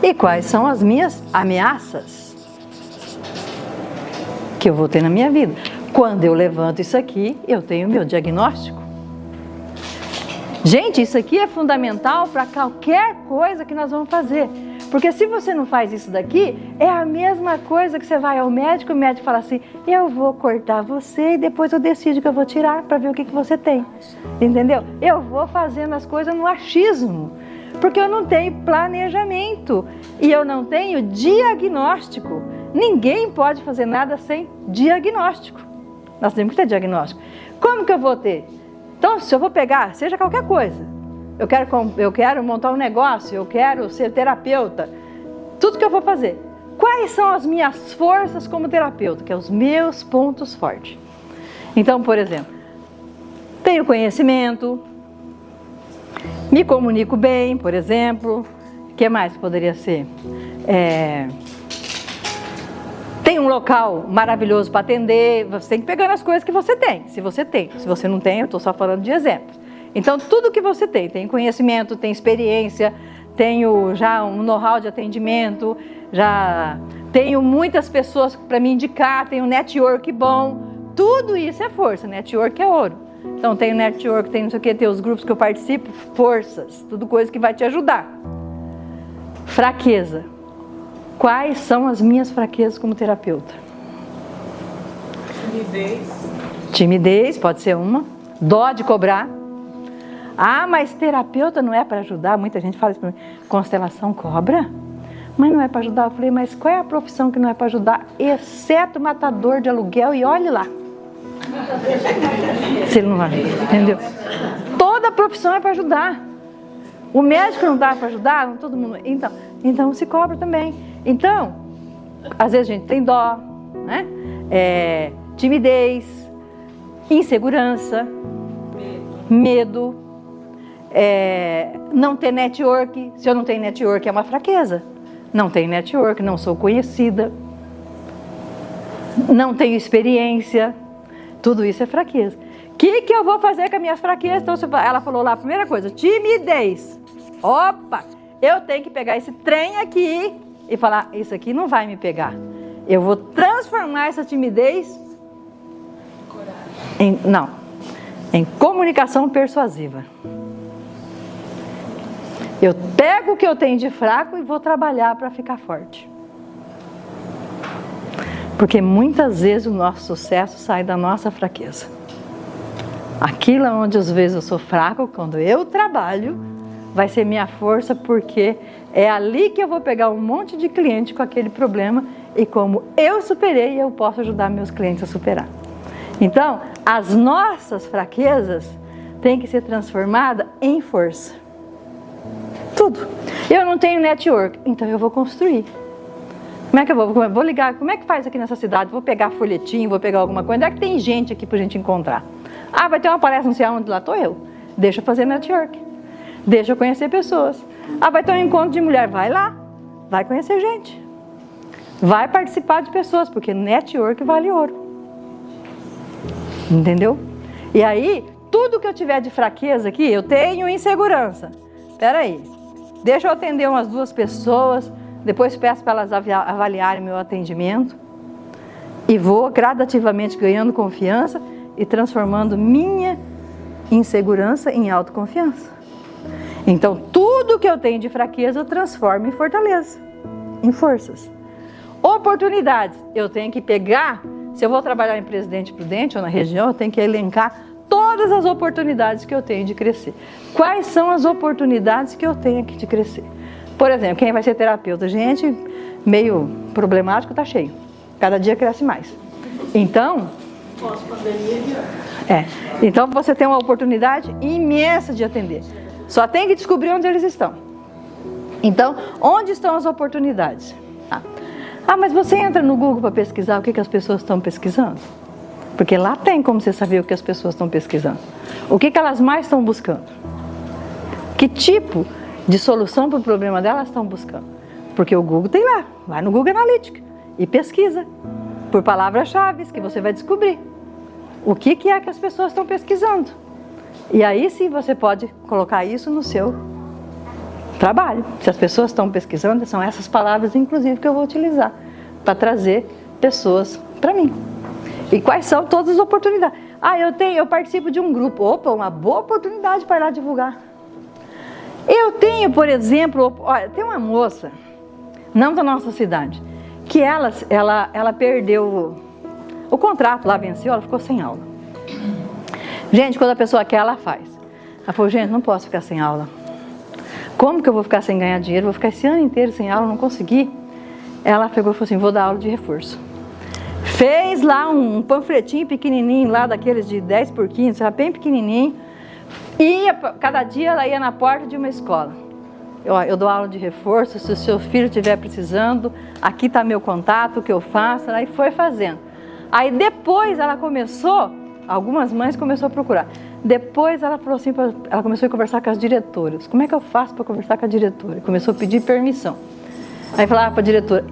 E quais são as minhas ameaças que eu vou ter na minha vida? Quando eu levanto isso aqui, eu tenho meu diagnóstico. Gente, isso aqui é fundamental para qualquer coisa que nós vamos fazer. Porque se você não faz isso daqui, é a mesma coisa que você vai ao médico, o médico fala assim, eu vou cortar você e depois eu decido que eu vou tirar para ver o que você tem. Entendeu? Eu vou fazendo as coisas no achismo, porque eu não tenho planejamento e eu não tenho diagnóstico. Ninguém pode fazer nada sem diagnóstico. Nós temos que ter diagnóstico. Como que eu vou ter? Então, se eu vou pegar, seja qualquer coisa, eu quero montar um negócio, eu quero ser terapeuta, tudo que eu vou fazer. Quais são as minhas forças como terapeuta? Que é os meus pontos fortes. Então, por exemplo, tenho conhecimento, me comunico bem, por exemplo. O que mais poderia ser? Tem um local maravilhoso para atender, você tem que pegar as coisas que você tem, se você tem. Se você não tem, eu estou só falando de exemplos. Então, tudo que você tem conhecimento, tem experiência, tenho já um know-how de atendimento, já tenho muitas pessoas para me indicar, tenho um network bom, tudo isso é força, network é ouro. Então, tenho network, tem não sei o que, tem os grupos que eu participo, forças, tudo coisa que vai te ajudar. Fraqueza. Quais são as minhas fraquezas como terapeuta? Timidez, pode ser uma. Dó de cobrar. Ah, mas terapeuta não é para ajudar? Muita gente fala isso para mim. Constelação cobra? Mas não é para ajudar? Eu falei, mas qual é a profissão que não é para ajudar? Exceto matador de aluguel, e olhe lá. Se ele não vai ajudar, entendeu? Toda profissão é para ajudar. O médico não dá para ajudar? Não, todo mundo. Então se cobra também. Então, às vezes a gente tem dó, né? Timidez, insegurança, medo, não ter network. Se eu não tenho network é uma fraqueza. Não tenho network, não sou conhecida, não tenho experiência, tudo isso é fraqueza. O que eu vou fazer com as minhas fraquezas? Então, ela falou lá, a primeira coisa, timidez. Opa, eu tenho que pegar esse trem aqui e falar, isso aqui não vai me pegar. Eu vou transformar essa timidez em comunicação persuasiva. Eu pego o que eu tenho de fraco e vou trabalhar para ficar forte. Porque muitas vezes o nosso sucesso sai da nossa fraqueza. Aquilo onde às vezes eu sou fraco, quando eu trabalho, vai ser minha força, porque é ali que eu vou pegar um monte de cliente com aquele problema e como eu superei, eu posso ajudar meus clientes a superar. Então, as nossas fraquezas têm que ser transformadas em força. Tudo. Eu não tenho network, então eu vou construir. Como é que eu vou ligar? Como é que faz aqui nessa cidade? Vou pegar folhetinho, vou pegar alguma coisa. Onde é que tem gente aqui pra gente encontrar? Ah, vai ter uma palestra, não sei aonde, lá estou eu. Deixa eu fazer network. Deixa eu conhecer pessoas. Ah, vai ter um encontro de mulher. Vai lá. Vai conhecer gente. Vai participar de pessoas, porque network vale ouro. Entendeu? E aí, tudo que eu tiver de fraqueza aqui, eu tenho insegurança. Espera aí. Deixa eu atender umas 2 pessoas, depois peço para elas avaliarem meu atendimento e vou gradativamente ganhando confiança e transformando minha insegurança em autoconfiança. Então, tudo que eu tenho de fraqueza eu transformo em fortaleza, em forças. Oportunidades, eu tenho que pegar, se eu vou trabalhar em Presidente Prudente ou na região, eu tenho que elencar todas as oportunidades que eu tenho de crescer. Quais são as oportunidades que eu tenho aqui de crescer? Por exemplo, quem vai ser terapeuta? Gente meio problemático, está cheio. Cada dia cresce mais. Então, então você tem uma oportunidade imensa de atender. Só tem que descobrir onde eles estão. Então, onde estão as oportunidades? Ah, mas você entra no Google para pesquisar o que as pessoas estão pesquisando? Porque lá tem como você saber o que as pessoas estão pesquisando. O que elas mais estão buscando? Que tipo de solução para o problema delas estão buscando? Porque o Google tem lá. Vai no Google Analytics e pesquisa por palavras-chave que você vai descobrir o que é que as pessoas estão pesquisando. E aí sim você pode colocar isso no seu trabalho. Se as pessoas estão pesquisando, são essas palavras, inclusive, que eu vou utilizar para trazer pessoas para mim. E quais são todas as oportunidades? Ah, eu participo de um grupo. Opa, uma boa oportunidade para ir lá divulgar. Eu tenho, por exemplo, olha, tem uma moça, não da nossa cidade, que ela perdeu o contrato lá, venceu, ela ficou sem aula. Gente, quando a pessoa quer, ela faz. Ela falou, gente, não posso ficar sem aula. Como que eu vou ficar sem ganhar dinheiro? Vou ficar esse ano inteiro sem aula, não consegui. Ela pegou e falou assim, vou dar aula de reforço. Fez lá um panfletinho pequenininho, lá daqueles de 10 por 15, era bem pequenininho. Cada dia ela ia na porta de uma escola. Eu dou aula de reforço, se o seu filho estiver precisando, aqui está meu contato, o que eu faço. Aí foi fazendo. Aí depois ela começou, algumas mães começaram a procurar. Depois ela falou assim, ela começou a conversar com as diretoras. Como é que eu faço para conversar com a diretora? Começou a pedir permissão. Aí falava para a diretora,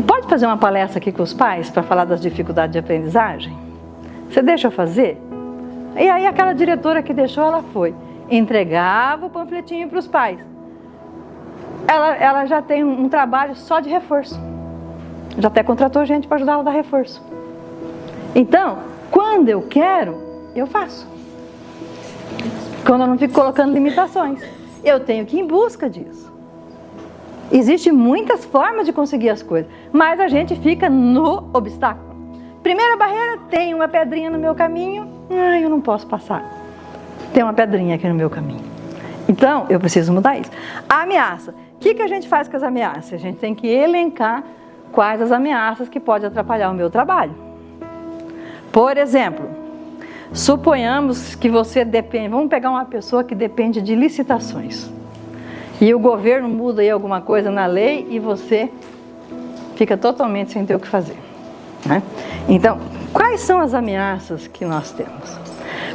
pode fazer uma palestra aqui com os pais para falar das dificuldades de aprendizagem? Você deixa eu fazer? E aí aquela diretora que deixou, ela foi. Entregava o panfletinho para os pais. Ela já tem um trabalho só de reforço. Já até contratou gente para ajudar ela a dar reforço. Então, quando eu quero, eu faço. Quando eu não fico colocando limitações. Eu tenho que ir em busca disso. Existem muitas formas de conseguir as coisas, mas a gente fica no obstáculo. Primeira barreira, tem uma pedrinha no meu caminho, eu não posso passar. Tem uma pedrinha aqui no meu caminho. Então, eu preciso mudar isso. A ameaça. O que a gente faz com as ameaças? A gente tem que elencar quais as ameaças que podem atrapalhar o meu trabalho. Por exemplo, suponhamos que você depende, vamos pegar uma pessoa que depende de licitações. E o governo muda aí alguma coisa na lei e você fica totalmente sem ter o que fazer. Né? Então, quais são as ameaças que nós temos?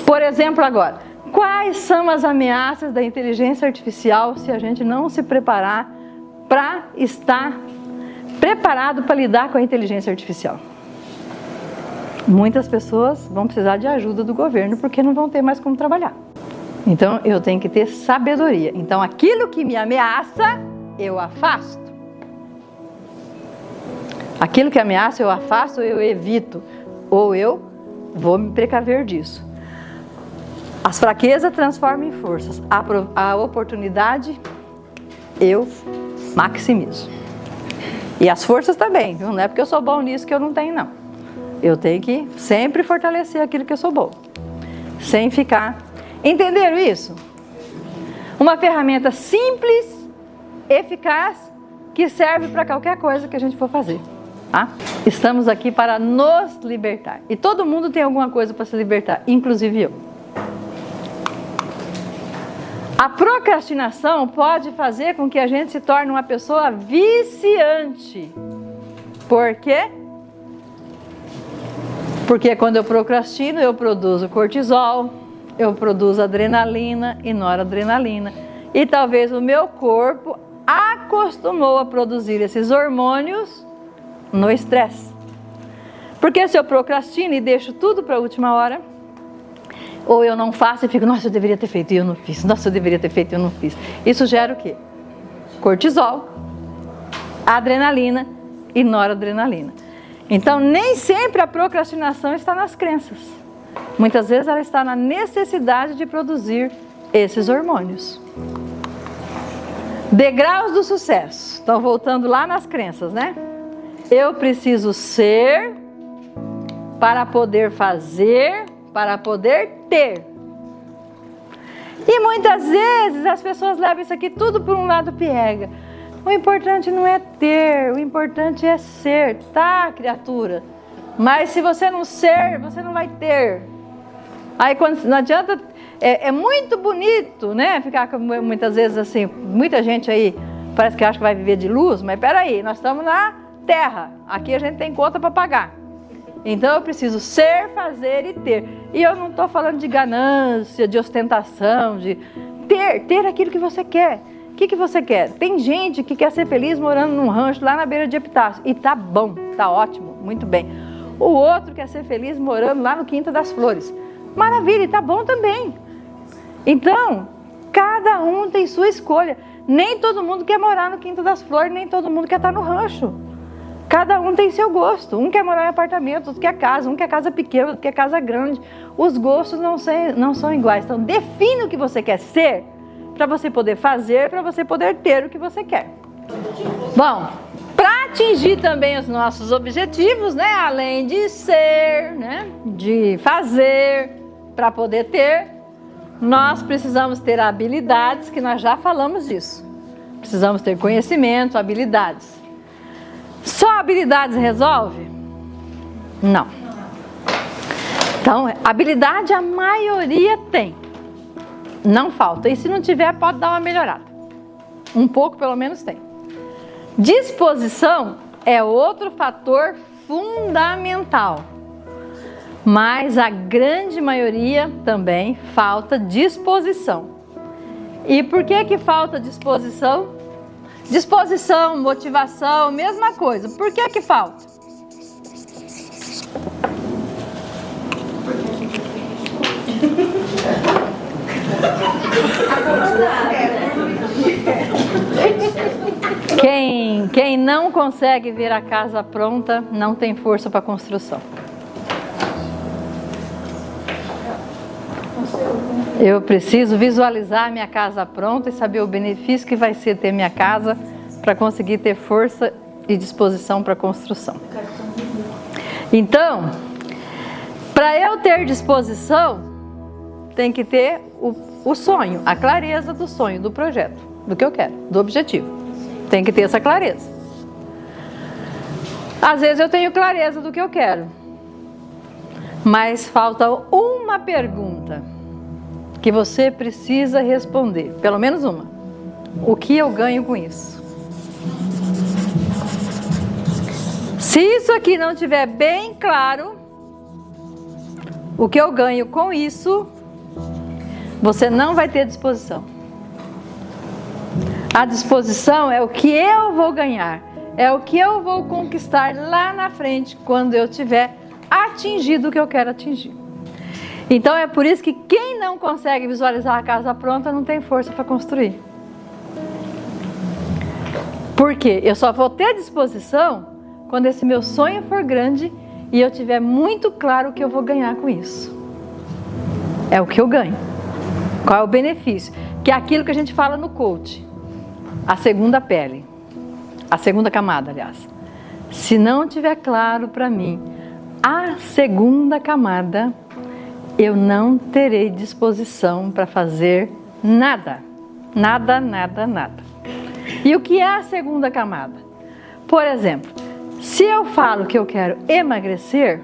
Por exemplo, agora, quais são as ameaças da inteligência artificial se a gente não se preparar para estar preparado para lidar com a inteligência artificial? Muitas pessoas vão precisar de ajuda do governo porque não vão ter mais como trabalhar. Então, eu tenho que ter sabedoria. Então, aquilo que me ameaça, eu afasto. Aquilo que ameaça, eu afasto, eu evito. Ou eu vou me precaver disso. As fraquezas transformam em forças. A oportunidade, eu maximizo. E as forças também, viu? Não é porque eu sou bom nisso que eu não tenho, não. Eu tenho que sempre fortalecer aquilo que eu sou bom. sem ficar. Entenderam isso? Uma ferramenta simples, eficaz, que serve para qualquer coisa que a gente for fazer. Tá? Estamos aqui para nos libertar. E todo mundo tem alguma coisa para se libertar, inclusive eu. A procrastinação pode fazer com que a gente se torne uma pessoa viciante. Por quê? Porque quando eu procrastino, eu produzo cortisol, eu produzo adrenalina e noradrenalina. E talvez o meu corpo acostumou a produzir esses hormônios no estresse. Porque se eu procrastino e deixo tudo para a última hora, ou eu não faço e fico, nossa, eu deveria ter feito e eu não fiz, nossa, eu deveria ter feito e eu não fiz. Isso gera o quê? Cortisol, adrenalina e noradrenalina. Então, nem sempre a procrastinação está nas crenças. Muitas vezes ela está na necessidade de produzir esses hormônios. Degraus do sucesso. Então, voltando lá nas crenças, né? Eu preciso ser para poder fazer, para poder ter. E muitas vezes as pessoas levam isso aqui tudo por um lado piega. O importante não é ter, o importante é ser, tá, criatura? Mas se você não ser, você não vai ter. Aí quando não adianta, é muito bonito, né? Ficar muitas vezes assim, muita gente aí parece que acha que vai viver de luz, mas peraí, nós estamos na terra, aqui a gente tem conta para pagar. Então eu preciso ser, fazer e ter. E eu não estou falando de ganância, de ostentação, de ter aquilo que você quer. O que você quer? Tem gente que quer ser feliz morando num rancho lá na beira de Epitácio. E tá bom, tá ótimo, muito bem. O outro quer ser feliz morando lá no Quinta das Flores. Maravilha, e tá bom também. Então, cada um tem sua escolha. Nem todo mundo quer morar no Quinta das Flores, nem todo mundo quer estar no rancho. Cada um tem seu gosto. Um quer morar em apartamento, outro quer casa. Um quer casa pequena, outro quer casa grande. Os gostos não são iguais. Então, define o que você quer ser, para você poder fazer, para você poder ter o que você quer. Bom, para atingir também os nossos objetivos, né, além de ser, né, de fazer, para poder ter, nós precisamos ter habilidades, que nós já falamos disso. Precisamos ter conhecimento, habilidades. Só habilidades resolve? Não. Então, habilidade a maioria tem. Não falta. E se não tiver, pode dar uma melhorada. Um pouco, pelo menos, tem. Disposição é outro fator fundamental. Mas a grande maioria também falta disposição. E por que falta disposição? Disposição, motivação, mesma coisa. Por que falta? Quem não consegue ver a casa pronta não tem força para a construção. Eu preciso visualizar minha casa pronta e saber o benefício que vai ser ter minha casa para conseguir ter força e disposição para a construção. Então, para eu ter disposição, tem que ter o sonho, a clareza do sonho, do projeto, do que eu quero, do objetivo. Tem que ter essa clareza. Às vezes eu tenho clareza do que eu quero, mas falta uma pergunta que você precisa responder, pelo menos uma. O que eu ganho com isso? Se isso aqui não estiver bem claro, o que eu ganho com isso, você não vai ter disposição. A disposição é o que eu vou ganhar, é o que eu vou conquistar lá na frente, quando eu tiver atingido o que eu quero atingir. Então é por isso que quem não consegue visualizar a casa pronta não tem força para construir. Por quê? Eu só vou ter disposição quando esse meu sonho for grande e eu tiver muito claro o que eu vou ganhar com isso. É o que eu ganho. Qual é o benefício? Que é aquilo que a gente fala no coach. A segunda pele. A segunda camada, aliás. Se não tiver claro para mim a segunda camada, eu não terei disposição para fazer nada. Nada, nada, nada. E o que é a segunda camada? Por exemplo, se eu falo que eu quero emagrecer,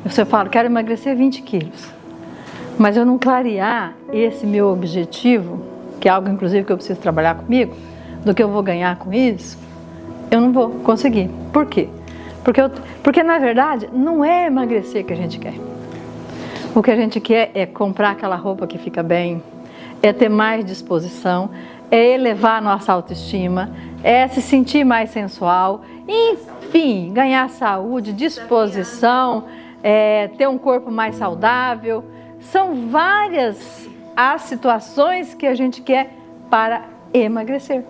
eu falo, quero emagrecer 20 quilos, mas eu não clarear esse meu objetivo, que é algo inclusive que eu preciso trabalhar comigo, do que eu vou ganhar com isso, eu não vou conseguir. Por quê? Porque na verdade não é emagrecer que a gente quer. O que a gente quer é comprar aquela roupa que fica bem, é ter mais disposição, é elevar a nossa autoestima, é se sentir mais sensual, enfim, ganhar saúde, disposição, ter um corpo mais saudável. São várias as situações que a gente quer para emagrecer.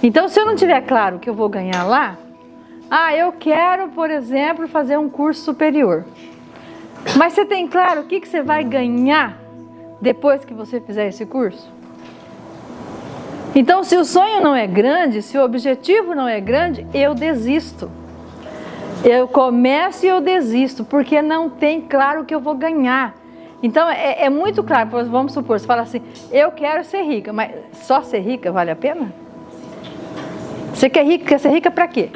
Então, se eu não tiver claro o que eu vou ganhar lá, eu quero, por exemplo, fazer um curso superior. Mas você tem claro o que você vai ganhar depois que você fizer esse curso? Então, se o sonho não é grande, se o objetivo não é grande, eu desisto. Eu começo e eu desisto, porque não tem claro o que eu vou ganhar. Então, é muito claro, vamos supor, você fala assim, eu quero ser rica, mas só ser rica vale a pena? Você quer ser rica para quê?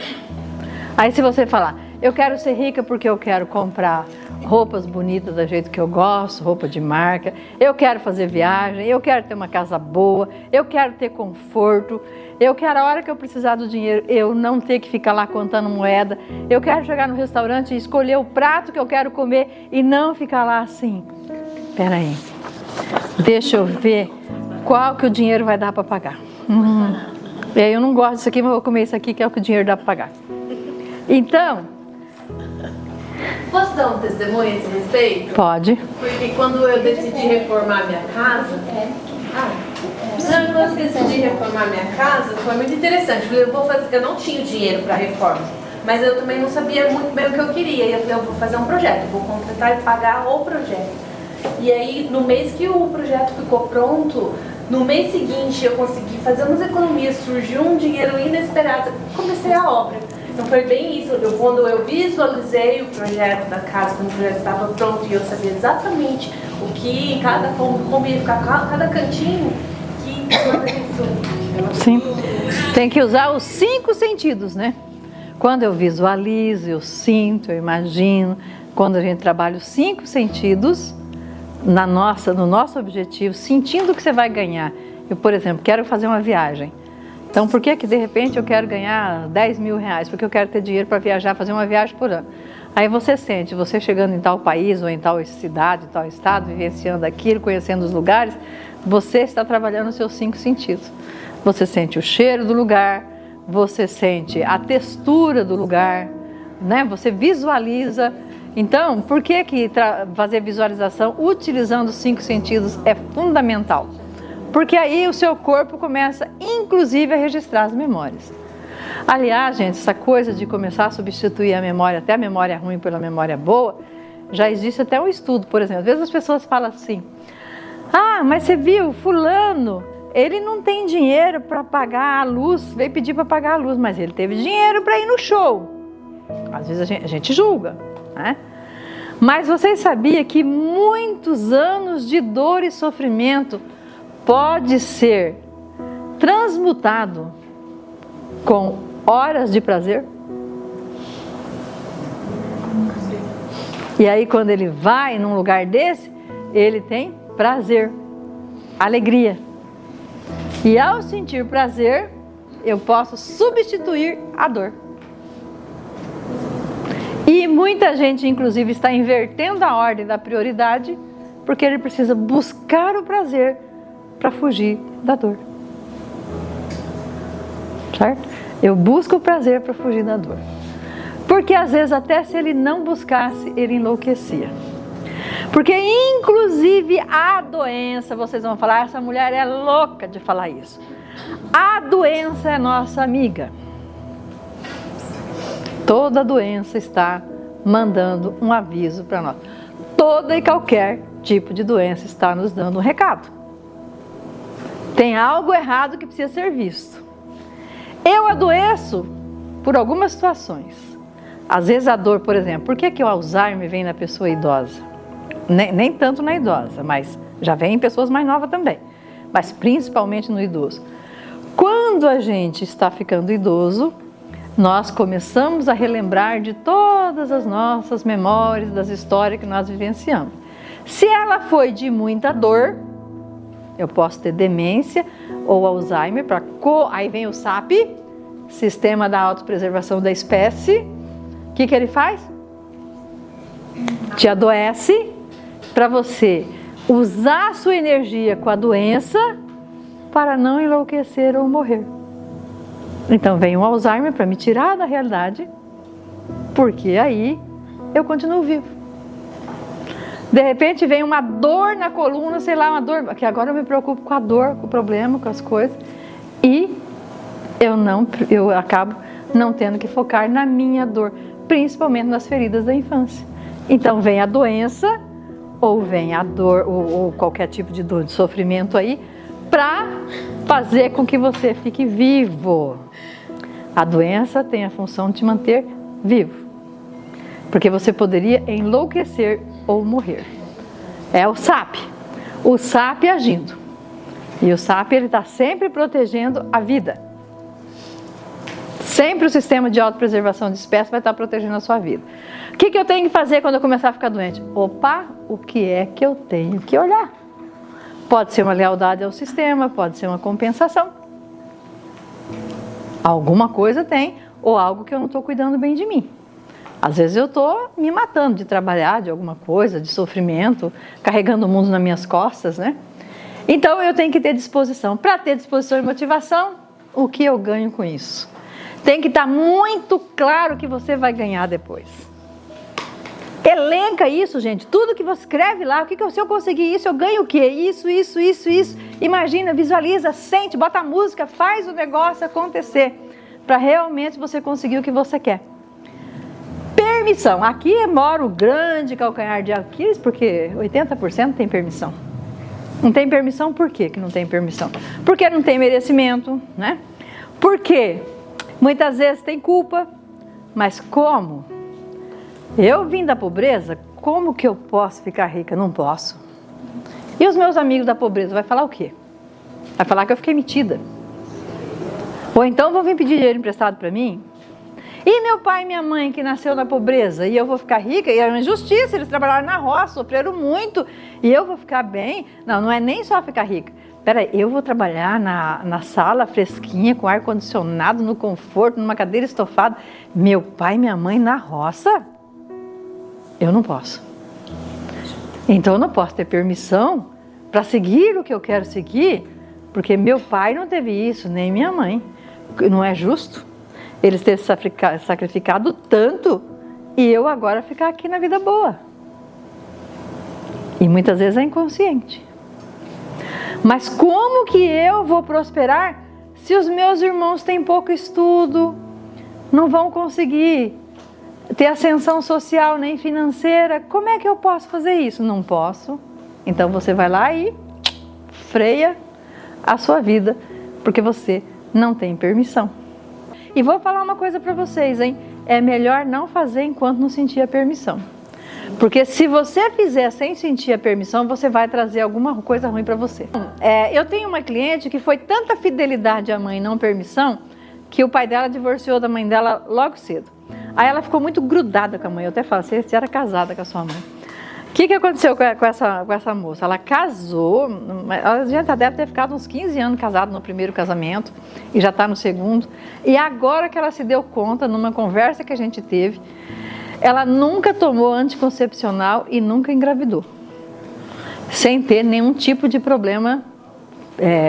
Aí se você falar, eu quero ser rica porque eu quero comprar roupas bonitas do jeito que eu gosto, roupa de marca, eu quero fazer viagem, eu quero ter uma casa boa, eu quero ter conforto, eu quero a hora que eu precisar do dinheiro, eu não ter que ficar lá contando moeda, eu quero chegar no restaurante e escolher o prato que eu quero comer e não ficar lá assim, peraí, deixa eu ver qual que o dinheiro vai dar para pagar. E aí eu não gosto disso aqui, mas vou comer isso aqui que é o que o dinheiro dá para pagar. Então, posso dar um testemunho a esse respeito? pode. Porque quando eu decidi reformar minha casa, quando eu decidi reformar minha casa, foi muito interessante. Eu não tinha dinheiro para reforma, mas eu também não sabia muito bem o que eu queria. E eu falei, eu vou fazer um projeto, vou completar e pagar o projeto. E aí, no mês que o projeto ficou pronto, no mês seguinte eu consegui fazer umas economias, surgiu um dinheiro inesperado, comecei a obra. Então foi bem isso, quando eu visualizei o projeto da casa, quando o projeto estava pronto e eu sabia exatamente o que, como ia ficar cada cantinho, que Sim, tem que usar os 5 sentidos, né? Quando eu visualizo, eu sinto, eu imagino, quando a gente trabalha os 5 sentidos, no nosso objetivo, sentindo o que você vai ganhar. Eu, por exemplo, quero fazer uma viagem. Então, por que de repente eu quero ganhar 10 mil reais? Porque eu quero ter dinheiro para viajar, fazer uma viagem por ano. Aí você sente, você chegando em tal país ou em tal cidade, tal estado, vivenciando aquilo, conhecendo os lugares, você está trabalhando os seus 5 sentidos. Você sente o cheiro do lugar, você sente a textura do lugar, né? Você visualiza. Então, por que fazer visualização utilizando os 5 sentidos é fundamental? Porque aí o seu corpo começa, inclusive, a registrar as memórias. Aliás, gente, essa coisa de começar a substituir a memória, até a memória ruim pela memória boa, já existe até um estudo, por exemplo. Às vezes as pessoas falam assim, mas você viu, fulano, ele não tem dinheiro para pagar a luz, veio pedir para pagar a luz, mas ele teve dinheiro para ir no show. Às vezes a gente julga, né? Mas vocês sabiam que muitos anos de dor e sofrimento pode ser transmutado com horas de prazer? E aí quando ele vai num lugar desse, ele tem prazer, alegria. E ao sentir prazer, eu posso substituir a dor. E muita gente, inclusive, está invertendo a ordem da prioridade, porque ele precisa buscar o prazer para fugir da dor. Certo? Eu busco o prazer para fugir da dor. Porque às vezes até se ele não buscasse, ele enlouquecia. Porque inclusive a doença, vocês vão falar, essa mulher é louca de falar isso. A doença é nossa amiga. Toda doença está mandando um aviso para nós. Toda e qualquer tipo de doença está nos dando um recado. Tem algo errado que precisa ser visto. Eu adoeço por algumas situações. Às vezes a dor, por exemplo, por que o Alzheimer vem na pessoa idosa? nem tanto na idosa, mas já vem em pessoas mais novas também, mas principalmente no idoso. Quando a gente está ficando idoso, nós começamos a relembrar de todas as nossas memórias, das histórias que nós vivenciamos. Se ela foi de muita dor, eu posso ter demência ou Alzheimer, aí vem o SAP, Sistema da Autopreservação da Espécie. O que ele faz? Te adoece para você usar a sua energia com a doença para não enlouquecer ou morrer. Então vem o Alzheimer para me tirar da realidade, porque aí eu continuo vivo. De repente vem uma dor na coluna, sei lá, uma dor, que agora eu me preocupo com a dor, com o problema, com as coisas, e eu acabo não tendo que focar na minha dor, principalmente nas feridas da infância. Então vem a doença, ou vem a dor, ou qualquer tipo de dor, de sofrimento aí, para fazer com que você fique vivo. A doença tem a função de te manter vivo, porque você poderia enlouquecer ou morrer. É o SAP agindo. E o SAP ele está sempre protegendo a vida. Sempre o sistema de autopreservação de espécies vai estar protegendo a sua vida. O que eu tenho que fazer quando eu começar a ficar doente? Opa, o que é que eu tenho que olhar? Pode ser uma lealdade ao sistema, pode ser uma compensação. Alguma coisa tem, ou algo que eu não estou cuidando bem de mim. Às vezes eu estou me matando de trabalhar, de alguma coisa, de sofrimento, carregando o mundo nas minhas costas, né? Então eu tenho que ter disposição. Para ter disposição e motivação, o que eu ganho com isso? Tem que estar muito claro que você vai ganhar depois. Elenca isso, gente. Tudo que você escreve lá, se eu conseguir isso, eu ganho o quê? Isso. Imagina, visualiza, sente, bota a música, faz o negócio acontecer. Para realmente você conseguir o que você quer. Permissão. Aqui mora o grande calcanhar de Aquiles, porque 80% tem permissão. Não tem permissão, por quê que não tem permissão? Porque não tem merecimento, né? Porque muitas vezes tem culpa, mas como? Eu vim da pobreza, como que eu posso ficar rica? Não posso. E os meus amigos da pobreza, vai falar o quê? Vai falar que eu fiquei metida. Ou então vão vir pedir dinheiro emprestado para mim? E meu pai e minha mãe que nasceu na pobreza e eu vou ficar rica? E é uma injustiça, eles trabalharam na roça, sofreram muito e eu vou ficar bem? Não é nem só ficar rica. Peraí, eu vou trabalhar na sala fresquinha, com ar-condicionado, no conforto, numa cadeira estofada. Meu pai e minha mãe na roça? Eu não posso. Então eu não posso ter permissão para seguir o que eu quero seguir, porque meu pai não teve isso, nem minha mãe. Não é justo eles terem sacrificado tanto e eu agora ficar aqui na vida boa. E muitas vezes é inconsciente. Mas como que eu vou prosperar se os meus irmãos têm pouco estudo, não vão conseguir ter ascensão social nem financeira? Como é que eu posso fazer isso? Não posso. Então você vai lá e freia a sua vida, porque você não tem permissão. E vou falar uma coisa para vocês, hein? É melhor não fazer enquanto não sentir a permissão. Porque se você fizer sem sentir a permissão, você vai trazer alguma coisa ruim para você. Eu tenho uma cliente que foi tanta fidelidade à mãe, não permissão, que o pai dela divorciou da mãe dela logo cedo. Aí ela ficou muito grudada com a mãe. Eu até falo, você era casada com a sua mãe. O que aconteceu com essa moça? Ela casou, ela já deve ter ficado uns 15 anos casada no primeiro casamento e já está no segundo. E agora que ela se deu conta, numa conversa que a gente teve, ela nunca tomou anticoncepcional e nunca engravidou, sem ter nenhum tipo de problema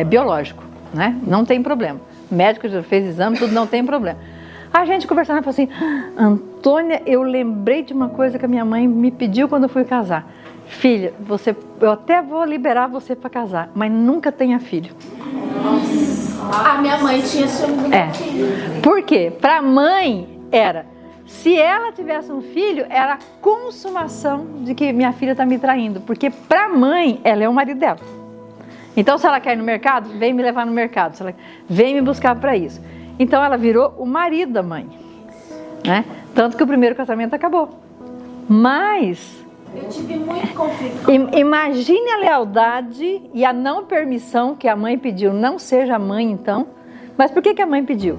biológico, né? Não tem problema. O médico já fez exame, tudo, não tem problema. A gente conversando, ela falou assim, Antônia, eu lembrei de uma coisa que a minha mãe me pediu quando eu fui casar. Filha, eu até vou liberar você para casar, mas nunca tenha filho. Nossa. A minha mãe tinha ciúme do filho. Por quê? Para a mãe se ela tivesse um filho, era a consumação de que minha filha está me traindo. Porque para a mãe, ela é o marido dela. Então, se ela quer ir no mercado, vem me levar no mercado. Se ela vem me buscar para isso. Então ela virou o marido da mãe, né? Tanto que o primeiro casamento acabou. Mas Eu tive muito conflito. Imagine a lealdade e a não permissão que a mãe pediu. Não seja mãe, então. Mas por que a mãe pediu?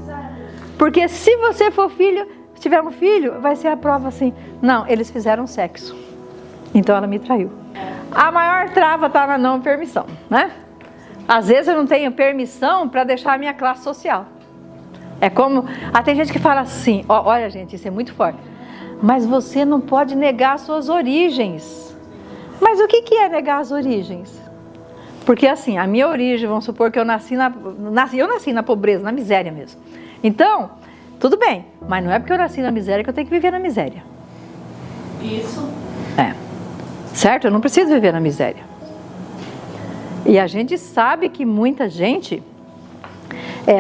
Porque se você for filho, se tiver um filho, vai ser a prova assim. Não, eles fizeram sexo. Então ela me traiu. A maior trava está na não permissão, né? Às vezes eu não tenho permissão para deixar a minha classe social. É como... tem gente que fala assim, olha gente, isso é muito forte. Mas você não pode negar as suas origens. Mas o que é negar as origens? Porque assim, a minha origem, vamos supor que eu nasci na pobreza, na miséria mesmo. Então, tudo bem, mas não é porque eu nasci na miséria que eu tenho que viver na miséria. Isso. Certo? Eu não preciso viver na miséria. E a gente sabe que muita gente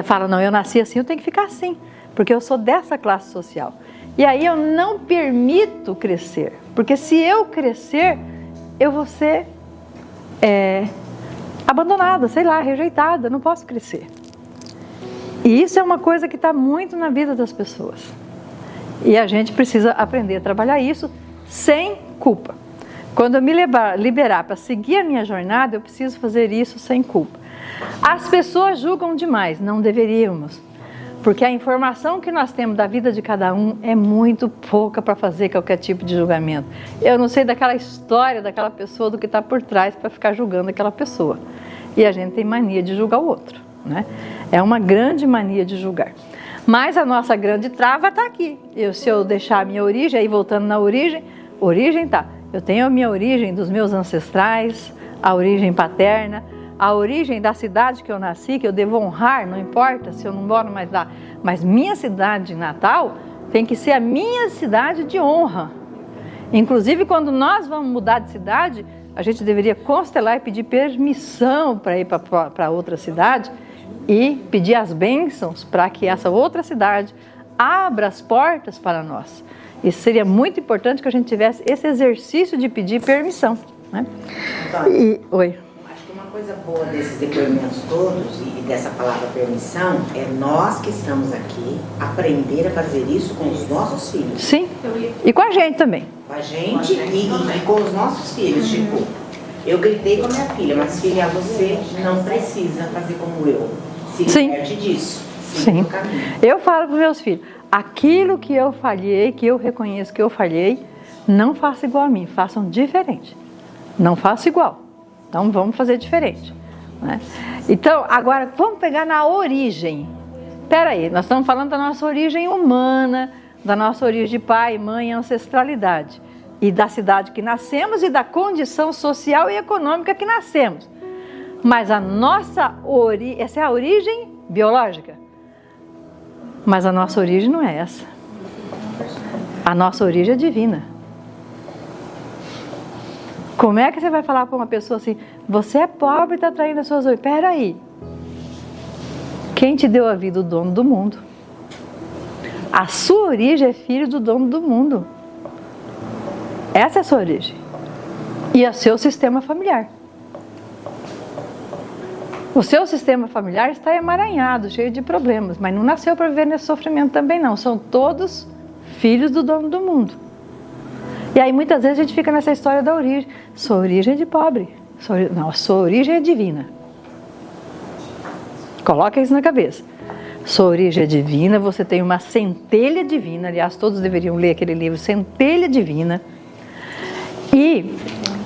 fala, não, eu nasci assim, eu tenho que ficar assim, porque eu sou dessa classe social. E aí eu não permito crescer, porque se eu crescer, eu vou ser abandonada, sei lá, rejeitada, não posso crescer. E isso é uma coisa que está muito na vida das pessoas. E a gente precisa aprender a trabalhar isso sem culpa. Quando eu me liberar para seguir a minha jornada, eu preciso fazer isso sem culpa. As pessoas julgam demais, não deveríamos. Porque a informação que nós temos da vida de cada um é muito pouca para fazer qualquer tipo de julgamento. Eu não sei daquela história daquela pessoa, do que está por trás para ficar julgando aquela pessoa. E a gente tem mania de julgar o outro, né? É uma grande mania de julgar. Mas a nossa grande trava está aqui. Se eu deixar a minha origem, aí voltando na origem tá. Eu tenho a minha origem dos meus ancestrais, a origem paterna, a origem da cidade que eu nasci, que eu devo honrar, não importa se eu não moro mais lá. Mas minha cidade natal tem que ser a minha cidade de honra. Inclusive, quando nós vamos mudar de cidade, a gente deveria constelar e pedir permissão para ir para outra cidade e pedir as bênçãos para que essa outra cidade abra as portas para nós. Isso seria muito importante que a gente tivesse esse exercício de pedir permissão, né? Oi. Acho que uma coisa boa desses depoimentos todos e dessa palavra permissão é nós que estamos aqui aprender a fazer isso com os nossos filhos. Sim, e com a gente também. Com a gente e com os nossos filhos. Tipo, eu gritei com a minha filha, mas filha, você não precisa fazer como eu. Se liberte disso. Sim. Eu falo para os meus filhos, aquilo que eu falhei, que eu reconheço que eu falhei, não faça igual a mim, façam diferente. Não faça igual. Então vamos fazer diferente, né? Então, agora vamos pegar na origem. Espera aí, nós estamos falando da nossa origem humana, da nossa origem de pai, mãe, ancestralidade. E da cidade que nascemos e da condição social e econômica que nascemos. Mas a nossa origem, essa é a origem biológica. Mas a nossa origem não é essa. A nossa origem é divina. Como é que você vai falar para uma pessoa assim, você é pobre e está traindo as suas origens? Espera aí. Quem te deu a vida? O dono do mundo. A sua origem é filho do dono do mundo. Essa é a sua origem. E é o seu sistema familiar. O seu sistema familiar está emaranhado, cheio de problemas, mas não nasceu para viver nesse sofrimento também não. São todos filhos do dono do mundo. E aí muitas vezes a gente fica nessa história da origem. Sua origem é de pobre. Não, sua origem é divina. Coloca isso na cabeça. Sua origem é divina, você tem uma centelha divina. Aliás, todos deveriam ler aquele livro, Centelha Divina. E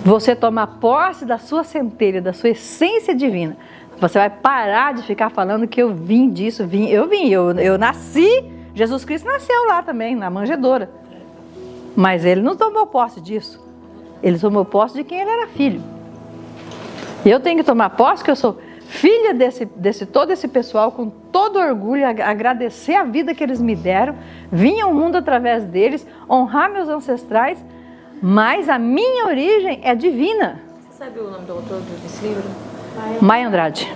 você toma posse da sua centelha, da sua essência divina. Você vai parar de ficar falando que eu vim disso, eu nasci, Jesus Cristo nasceu lá também, na manjedoura. Mas ele não tomou posse disso. Ele tomou posse de quem ele era filho. E eu tenho que tomar posse que eu sou filha todo esse pessoal, com todo orgulho, agradecer a vida que eles me deram, vim ao mundo através deles, honrar meus ancestrais, mas a minha origem é divina. Você sabe o nome do autor desse livro? Maia Andrade.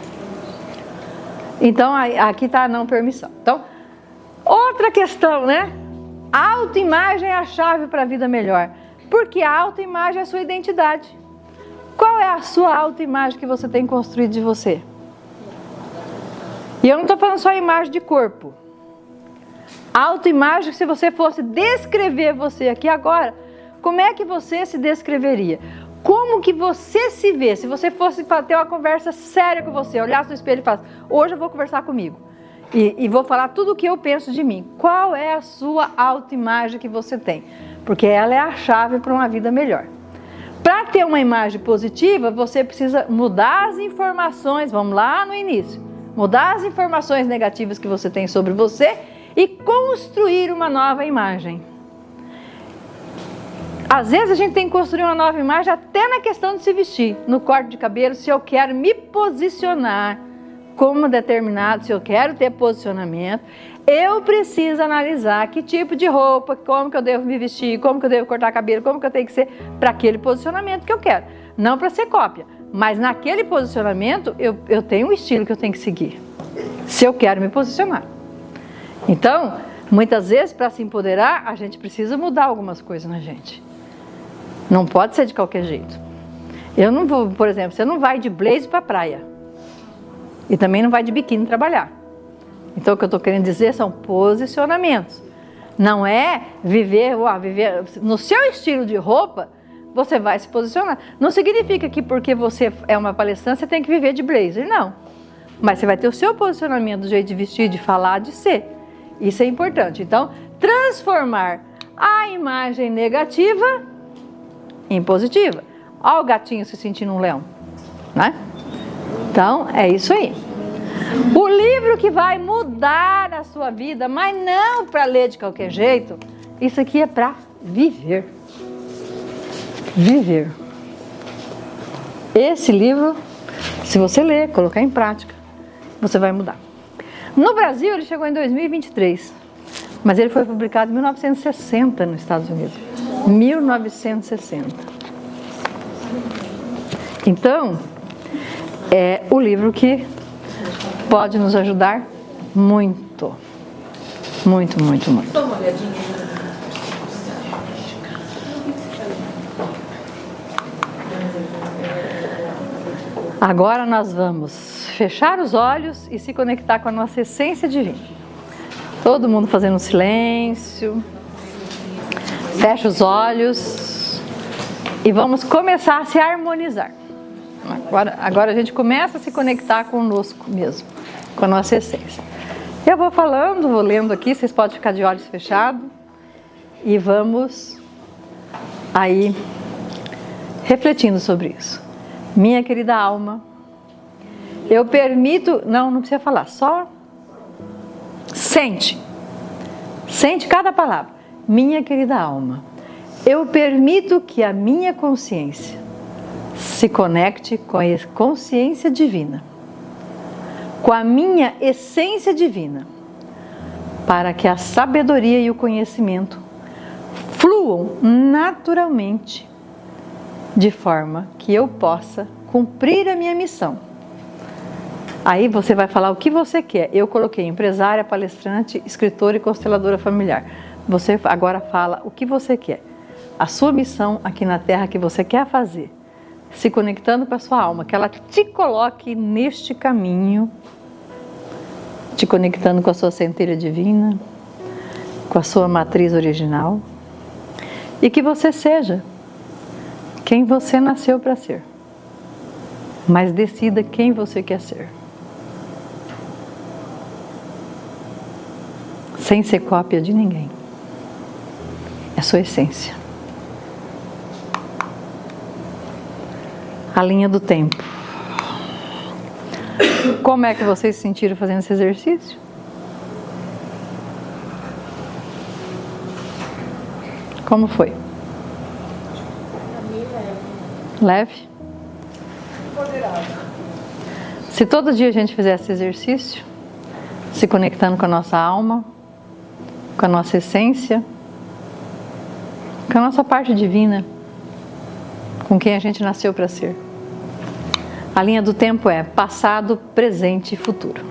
Então, aqui está a não permissão. Então, outra questão, né? A autoimagem é a chave para a vida melhor. Porque a autoimagem é a sua identidade. Qual é a sua autoimagem que você tem construído de você? E eu não estou falando só a imagem de corpo. A autoimagem, se você fosse descrever você aqui agora, como é que você se descreveria? Como que você se vê? Se você fosse ter uma conversa séria com você, olhasse no espelho e falasse, hoje eu vou conversar comigo. E vou falar tudo o que eu penso de mim. Qual é a sua autoimagem que você tem? Porque ela é a chave para uma vida melhor. Para ter uma imagem positiva, você precisa mudar as informações, vamos lá no início, mudar as informações negativas que você tem sobre você e construir uma nova imagem. Às vezes a gente tem que construir uma nova imagem até na questão de se vestir, no corte de cabelo, se eu quero me posicionar como determinado, se eu quero ter posicionamento, eu preciso analisar que tipo de roupa, como que eu devo me vestir, como que eu devo cortar cabelo, como que eu tenho que ser para aquele posicionamento que eu quero. Não para ser cópia, mas naquele posicionamento eu tenho um estilo que eu tenho que seguir, se eu quero me posicionar. Então, muitas vezes para se empoderar, a gente precisa mudar algumas coisas na gente. Não pode ser de qualquer jeito. Eu não vou, por exemplo, você não vai de blazer para a praia. E também não vai de biquíni trabalhar. Então o que eu estou querendo dizer são posicionamentos. Não é viver no seu estilo de roupa, você vai se posicionar. Não significa que porque você é uma palestrante, você tem que viver de blazer, não. Mas você vai ter o seu posicionamento, do jeito de vestir, de falar, de ser. Isso é importante. Então, transformar a imagem negativa em positiva. Olha o gatinho se sentindo um leão, né? Então, é isso aí. O livro que vai mudar a sua vida, mas não para ler de qualquer jeito, isso aqui é para viver. Viver. Esse livro, se você ler, colocar em prática, você vai mudar. No Brasil, ele chegou em 2023, mas ele foi publicado em 1960 nos Estados Unidos. 1960. Então, é o livro que pode nos ajudar muito. Muito, muito, muito. Dá uma olhadinha. Agora nós vamos fechar os olhos e se conectar com a nossa essência divina. Todo mundo fazendo silêncio. Fecha os olhos e vamos começar a se harmonizar. Agora a gente começa a se conectar conosco mesmo, com a nossa essência. Eu vou falando, vou lendo aqui, vocês podem ficar de olhos fechados e vamos aí refletindo sobre isso. Minha querida alma, eu permito, não precisa falar, só sente cada palavra. Minha querida alma, eu permito que a minha consciência se conecte com a consciência divina, com a minha essência divina, para que a sabedoria e o conhecimento fluam naturalmente, de forma que eu possa cumprir a minha missão. Aí você vai falar o que você quer. Eu coloquei empresária, palestrante, escritora e consteladora familiar. Você agora fala o que você quer. A sua missão aqui na Terra que você quer fazer. Se conectando com a sua alma, que ela te coloque neste caminho, te conectando com a sua centelha divina, com a sua matriz original, e que você seja quem você nasceu para ser, mas decida quem você quer ser, sem ser cópia de ninguém. É sua essência. A linha do tempo. Como é que vocês se sentiram fazendo esse exercício? Como foi? Leve? Se todo dia a gente fizesse esse exercício, se conectando com a nossa alma, com a nossa essência, com a nossa parte divina, com quem a gente nasceu para ser. A linha do tempo é passado, presente e futuro.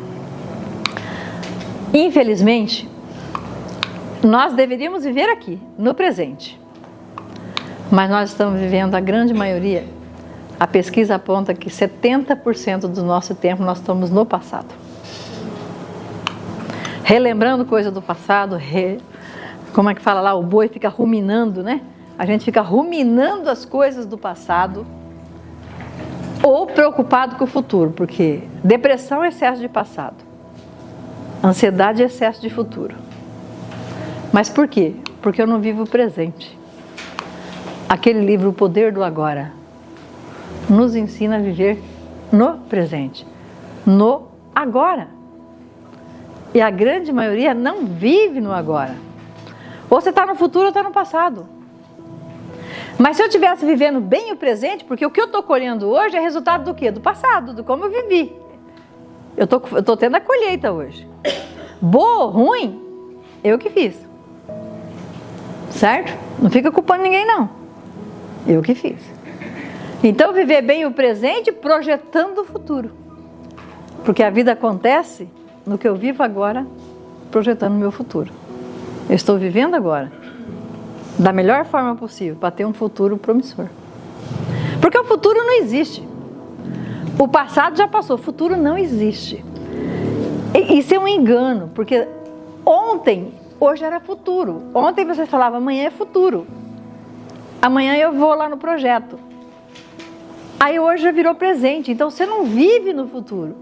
Infelizmente, nós deveríamos viver aqui, no presente. Mas nós estamos vivendo, a grande maioria, a pesquisa aponta que 70% do nosso tempo nós estamos no passado. Relembrando coisa do passado, como é que fala lá, o boi fica ruminando, né? a gente fica ruminando as coisas do passado ou preocupado com o futuro, porque depressão é excesso de passado, ansiedade é excesso de futuro. Mas por quê? Porque eu não vivo o presente. Aquele livro, O Poder do Agora, nos ensina a viver no presente, no agora. E a grande maioria não vive no agora. Ou você está no futuro ou está no passado. Mas se eu estivesse vivendo bem o presente, porque o que eu estou colhendo hoje é resultado do quê? Do passado, do como eu vivi. Eu estou tendo a colheita hoje. Boa ou ruim, eu que fiz. Certo? Não fica culpando ninguém, não. Eu que fiz. Então, viver bem o presente projetando o futuro. Porque a vida acontece no que eu vivo agora, projetando o meu futuro. Eu estou vivendo agora da melhor forma possível para ter um futuro promissor. Porque o futuro não existe. O passado já passou, o futuro não existe. Isso é um engano, porque ontem, hoje era futuro. Ontem você falava, amanhã é futuro. Amanhã eu vou lá no projeto. Aí hoje já virou presente, então você não vive no futuro.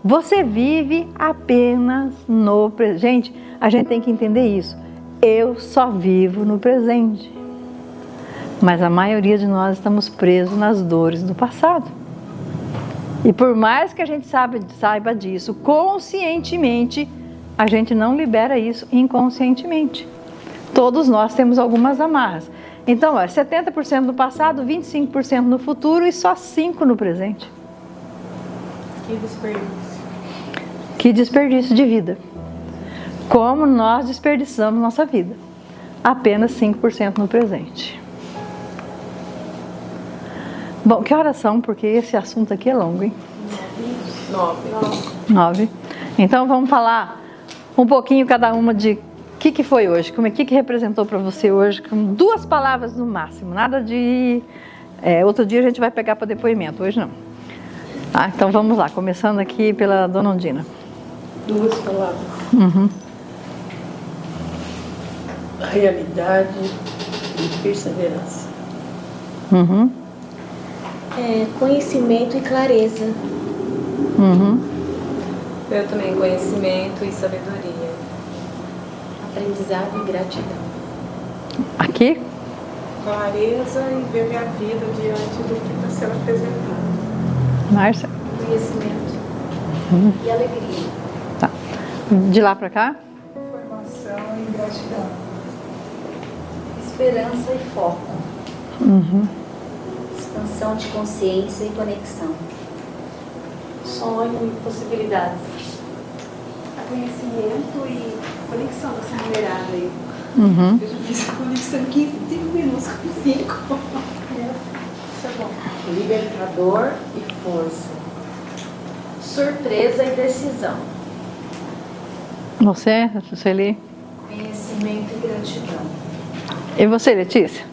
Você vive apenas no presente. Gente, a gente tem que entender isso. Eu só vivo no presente. Mas a maioria de nós estamos presos nas dores do passado. E por mais que a gente saiba disso conscientemente, a gente não libera isso inconscientemente. Todos nós temos algumas amarras. Então, 70% no passado, 25% no futuro e só 5% no presente. Que desperdício. Que desperdício de vida. Como nós desperdiçamos nossa vida. Apenas 5% no presente. Bom, que horas são? Porque esse assunto aqui é longo, hein? 9. Então vamos falar um pouquinho cada uma de o que foi hoje, o que representou para você hoje, com 2 palavras no máximo, nada de... outro dia a gente vai pegar para depoimento, hoje não. Tá? Então vamos lá, começando aqui pela Dona Ondina. 2 palavras. Uhum. Realidade e perseverança. Uhum. Conhecimento e clareza. Uhum. Eu também, conhecimento e sabedoria. Aprendizado e gratidão. Aqui? Clareza e ver minha vida diante do que está sendo apresentado. Márcia? Conhecimento e alegria. Tá. De lá para cá? Informação e gratidão. Esperança e foco. Uhum. Expansão de consciência e conexão. Sonho e possibilidades. Conhecimento e conexão dessa mulherada aí. Uhum. Eu já fiz a conexão 5 minutos com 5. Isso é bom. Libertador e força. Surpresa e decisão. Você, Sueli? Conhecimento e gratidão. E você, Letícia? Eu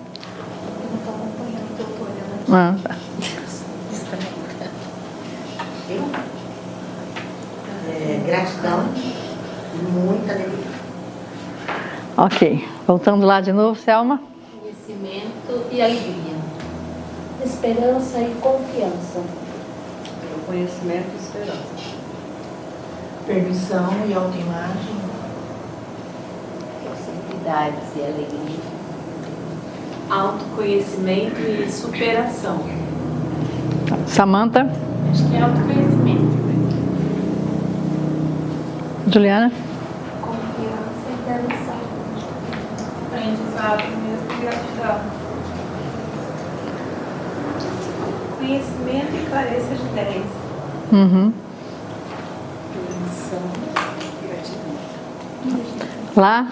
não estou acompanhando, eu estou olhando aqui. Tá. Gratidão e muita alegria. Ok. Voltando lá de novo, Selma? Conhecimento e alegria. Esperança e confiança. Conhecimento e esperança. Permissão e autoimagem. Possibilidades e alegria. Autoconhecimento e superação. Samantha? Acho que é autoconhecimento. Juliana? Confiança e permissão. Aprendizado mesmo e gratidão. Conhecimento e clareza de ideias. Uhum. Permissão e gratidão. Lá?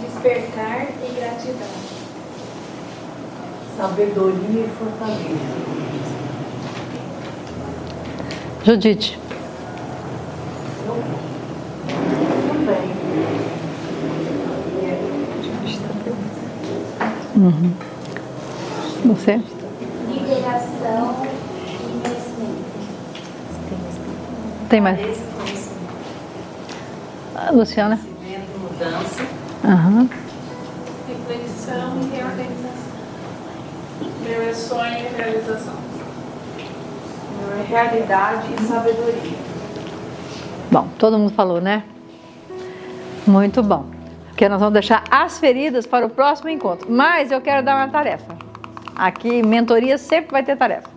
Despertar e gratidão. Sabedoria e fortaleza. Judite? Uhum. Você? Liberação e conhecimento. Tem mais? Luciana? Conhecimento, mudança. Aham. Reflexão e reorganização. Meu é sonho e realização. Meu é realidade e sabedoria. Bom, todo mundo falou, né? Muito bom. Porque nós vamos deixar as feridas para o próximo encontro. Mas eu quero dar uma tarefa. Aqui, mentoria sempre vai ter tarefa.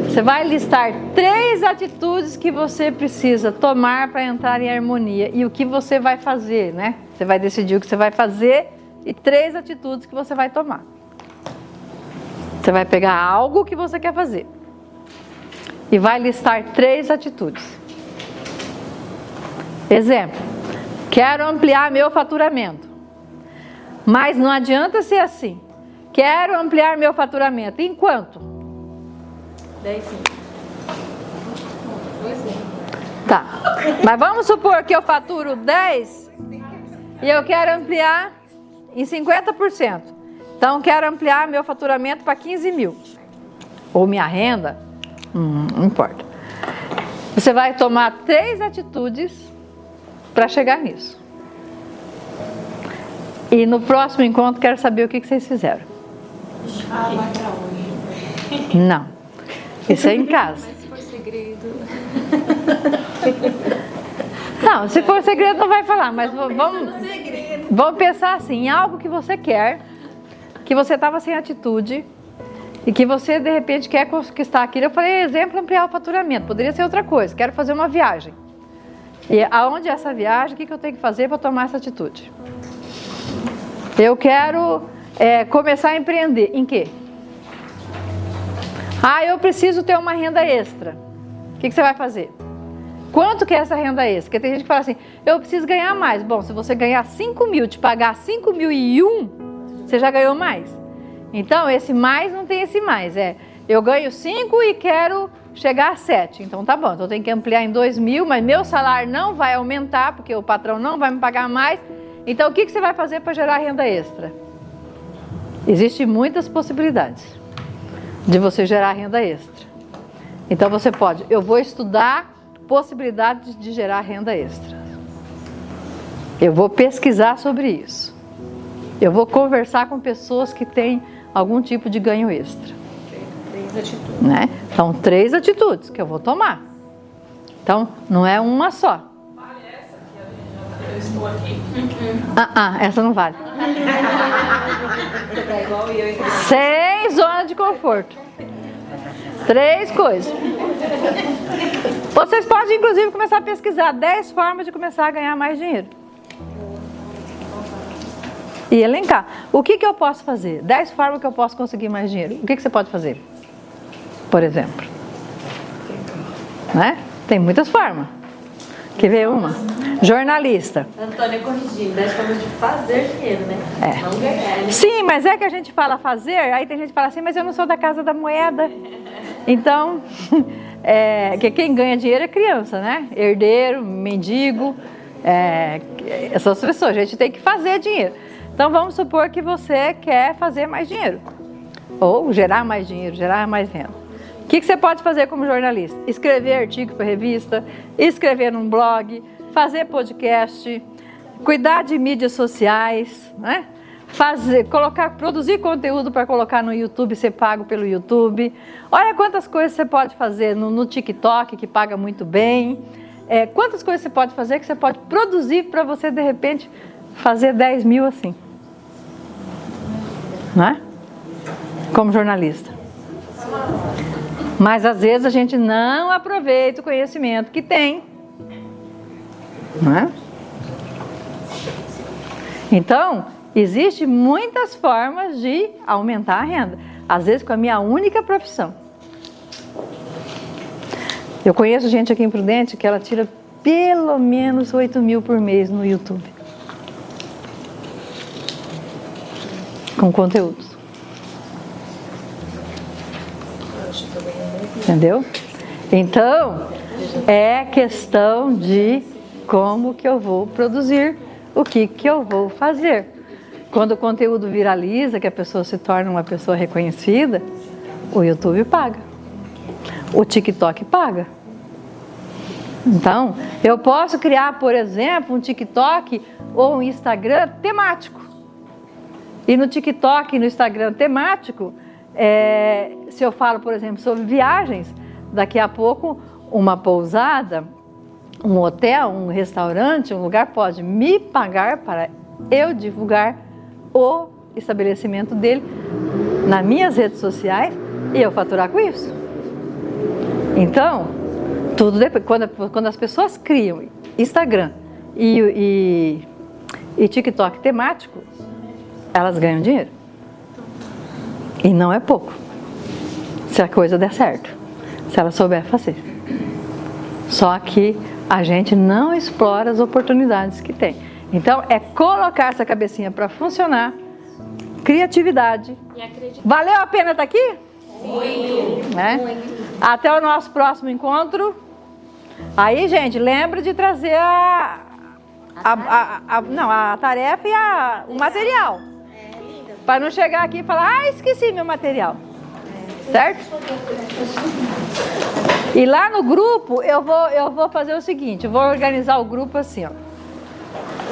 Você vai listar 3 atitudes que você precisa tomar para entrar em harmonia e o que você vai fazer, né? Você vai decidir o que você vai fazer e 3 atitudes que você vai tomar. Você vai pegar algo que você quer fazer e vai listar 3 atitudes. Exemplo, quero ampliar meu faturamento, mas não adianta ser assim. Quero ampliar meu faturamento. Em quanto? 10 sim. Tá, mas vamos supor que eu faturo 10 e eu quero ampliar em 50%. Então, quero ampliar meu faturamento para 15 mil. Ou minha renda, não importa. Você vai tomar 3 atitudes para chegar nisso. E no próximo encontro, quero saber o que vocês fizeram. Não. Isso é em casa. Mas se for segredo. Não, se for segredo não vai falar, mas vamos pensar assim, em algo que você quer, que você estava sem atitude e que você de repente quer conquistar aquilo. Eu falei, exemplo, ampliar o faturamento, poderia ser outra coisa, quero fazer uma viagem. E aonde é essa viagem, o que eu tenho que fazer para tomar essa atitude? Eu quero começar a empreender, em quê? Eu preciso ter uma renda extra. O que você vai fazer? Quanto que é essa renda extra? Porque tem gente que fala assim, eu preciso ganhar mais. Bom, se você ganhar 5 mil, te pagar 5.001, você já ganhou mais. Então, esse mais não tem esse mais. Eu ganho 5 e quero chegar a 7. Então, tá bom. Então, eu tenho que ampliar em 2.000, mas meu salário não vai aumentar, porque o patrão não vai me pagar mais. Então, o que você vai fazer para gerar renda extra? Existem muitas possibilidades de você gerar renda extra. Então você pode, eu vou estudar possibilidades de gerar renda extra. Eu vou pesquisar sobre isso. Eu vou conversar com pessoas que têm algum tipo de ganho extra. 3 atitudes. Né? Então 3 atitudes que eu vou tomar. Então não é uma só. Vale essa que eu estou aqui. Essa não vale. Você tá igual eu. Sem zona de conforto. 3 coisas. Vocês podem, inclusive, começar a pesquisar 10 formas de começar a ganhar mais dinheiro. E elencar. O que eu posso fazer? 10 formas que eu posso conseguir mais dinheiro. O que você pode fazer? Por exemplo. Né? Tem muitas formas. Quer ver uma? Jornalista. Antônia corrigindo, 10 formas de fazer dinheiro, né? Não ganhar, né? Sim, mas é que a gente fala fazer, aí tem gente que fala assim, mas eu não sou da Casa da Moeda. Então, que quem ganha dinheiro é criança, né? Herdeiro, mendigo, essas pessoas. A gente tem que fazer dinheiro. Então, vamos supor que você quer fazer mais dinheiro. Ou gerar mais dinheiro, gerar mais renda. O que você pode fazer como jornalista? Escrever artigo para revista, escrever num blog, fazer podcast, cuidar de mídias sociais, né? Produzir conteúdo para colocar no YouTube, ser pago pelo YouTube. Olha quantas coisas você pode fazer no TikTok, que paga muito bem. Quantas coisas você pode fazer que você pode produzir para você, de repente, fazer 10 mil assim. Né? Como jornalista. Mas às vezes a gente não aproveita o conhecimento que tem. Não é? Então, existem muitas formas de aumentar a renda. Às vezes com a minha única profissão. Eu conheço gente aqui em Prudente que ela tira pelo menos 8 mil por mês no YouTube. Com conteúdos. Entendeu? Então, é questão de como que eu vou produzir, o que eu vou fazer. Quando o conteúdo viraliza, que a pessoa se torna uma pessoa reconhecida, o YouTube paga. O TikTok paga. Então, eu posso criar, por exemplo, um TikTok ou um Instagram temático. E no TikTok e no Instagram temático, se eu falo, por exemplo, sobre viagens, daqui a pouco uma pousada, um hotel, um restaurante, um lugar pode me pagar para eu divulgar o estabelecimento dele nas minhas redes sociais e eu faturar com isso. Então, tudo depois, quando as pessoas criam Instagram e TikTok temático, elas ganham dinheiro. E não é pouco, se a coisa der certo, se ela souber fazer. Só que a gente não explora as oportunidades que tem. Então, é colocar essa cabecinha para funcionar, criatividade. Valeu a pena estar aqui? Muito. Né? Até o nosso próximo encontro. Aí, gente, lembra de trazer a tarefa e o material. Para não chegar aqui e falar, esqueci meu material. Certo? E lá no grupo, eu vou fazer o seguinte, eu vou organizar o grupo assim, ó.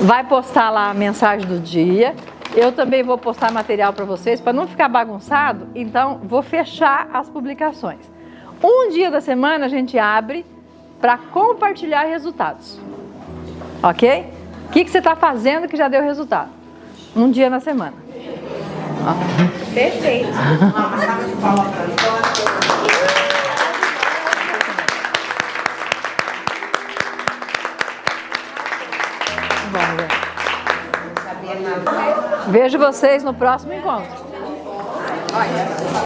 Vai postar lá a mensagem do dia, eu também vou postar material para vocês, para não ficar bagunçado, então vou fechar as publicações. Um dia da semana a gente abre para compartilhar resultados. Ok? O que você está fazendo que já deu resultado? Um dia na semana. Perfeito. Uma salva de palmas para Antônio. Vejo vocês no próximo encontro.